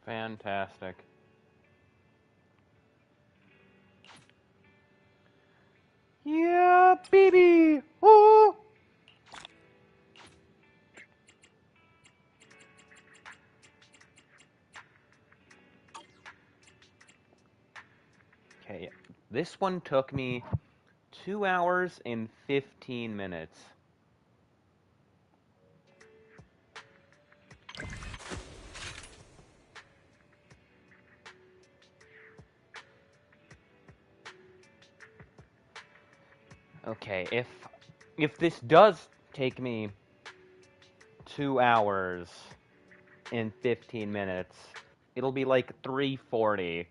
Fantastic. Yeah, baby! Woo! Okay, this one took me 2 hours and 15 minutes. Okay, if this does take me 2 hours and 15 minutes, it'll be like 3:40.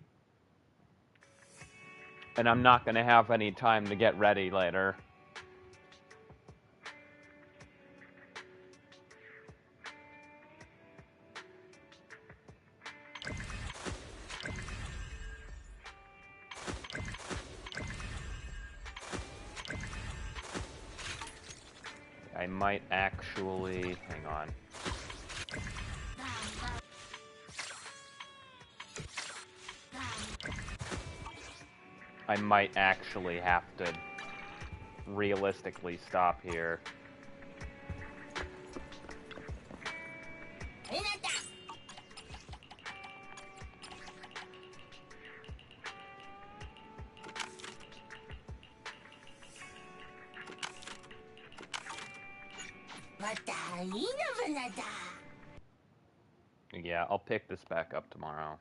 And I'm not going to have any time to get ready later. I might actually... hang on. I might actually have to realistically stop here. Yeah, I'll pick this back up tomorrow.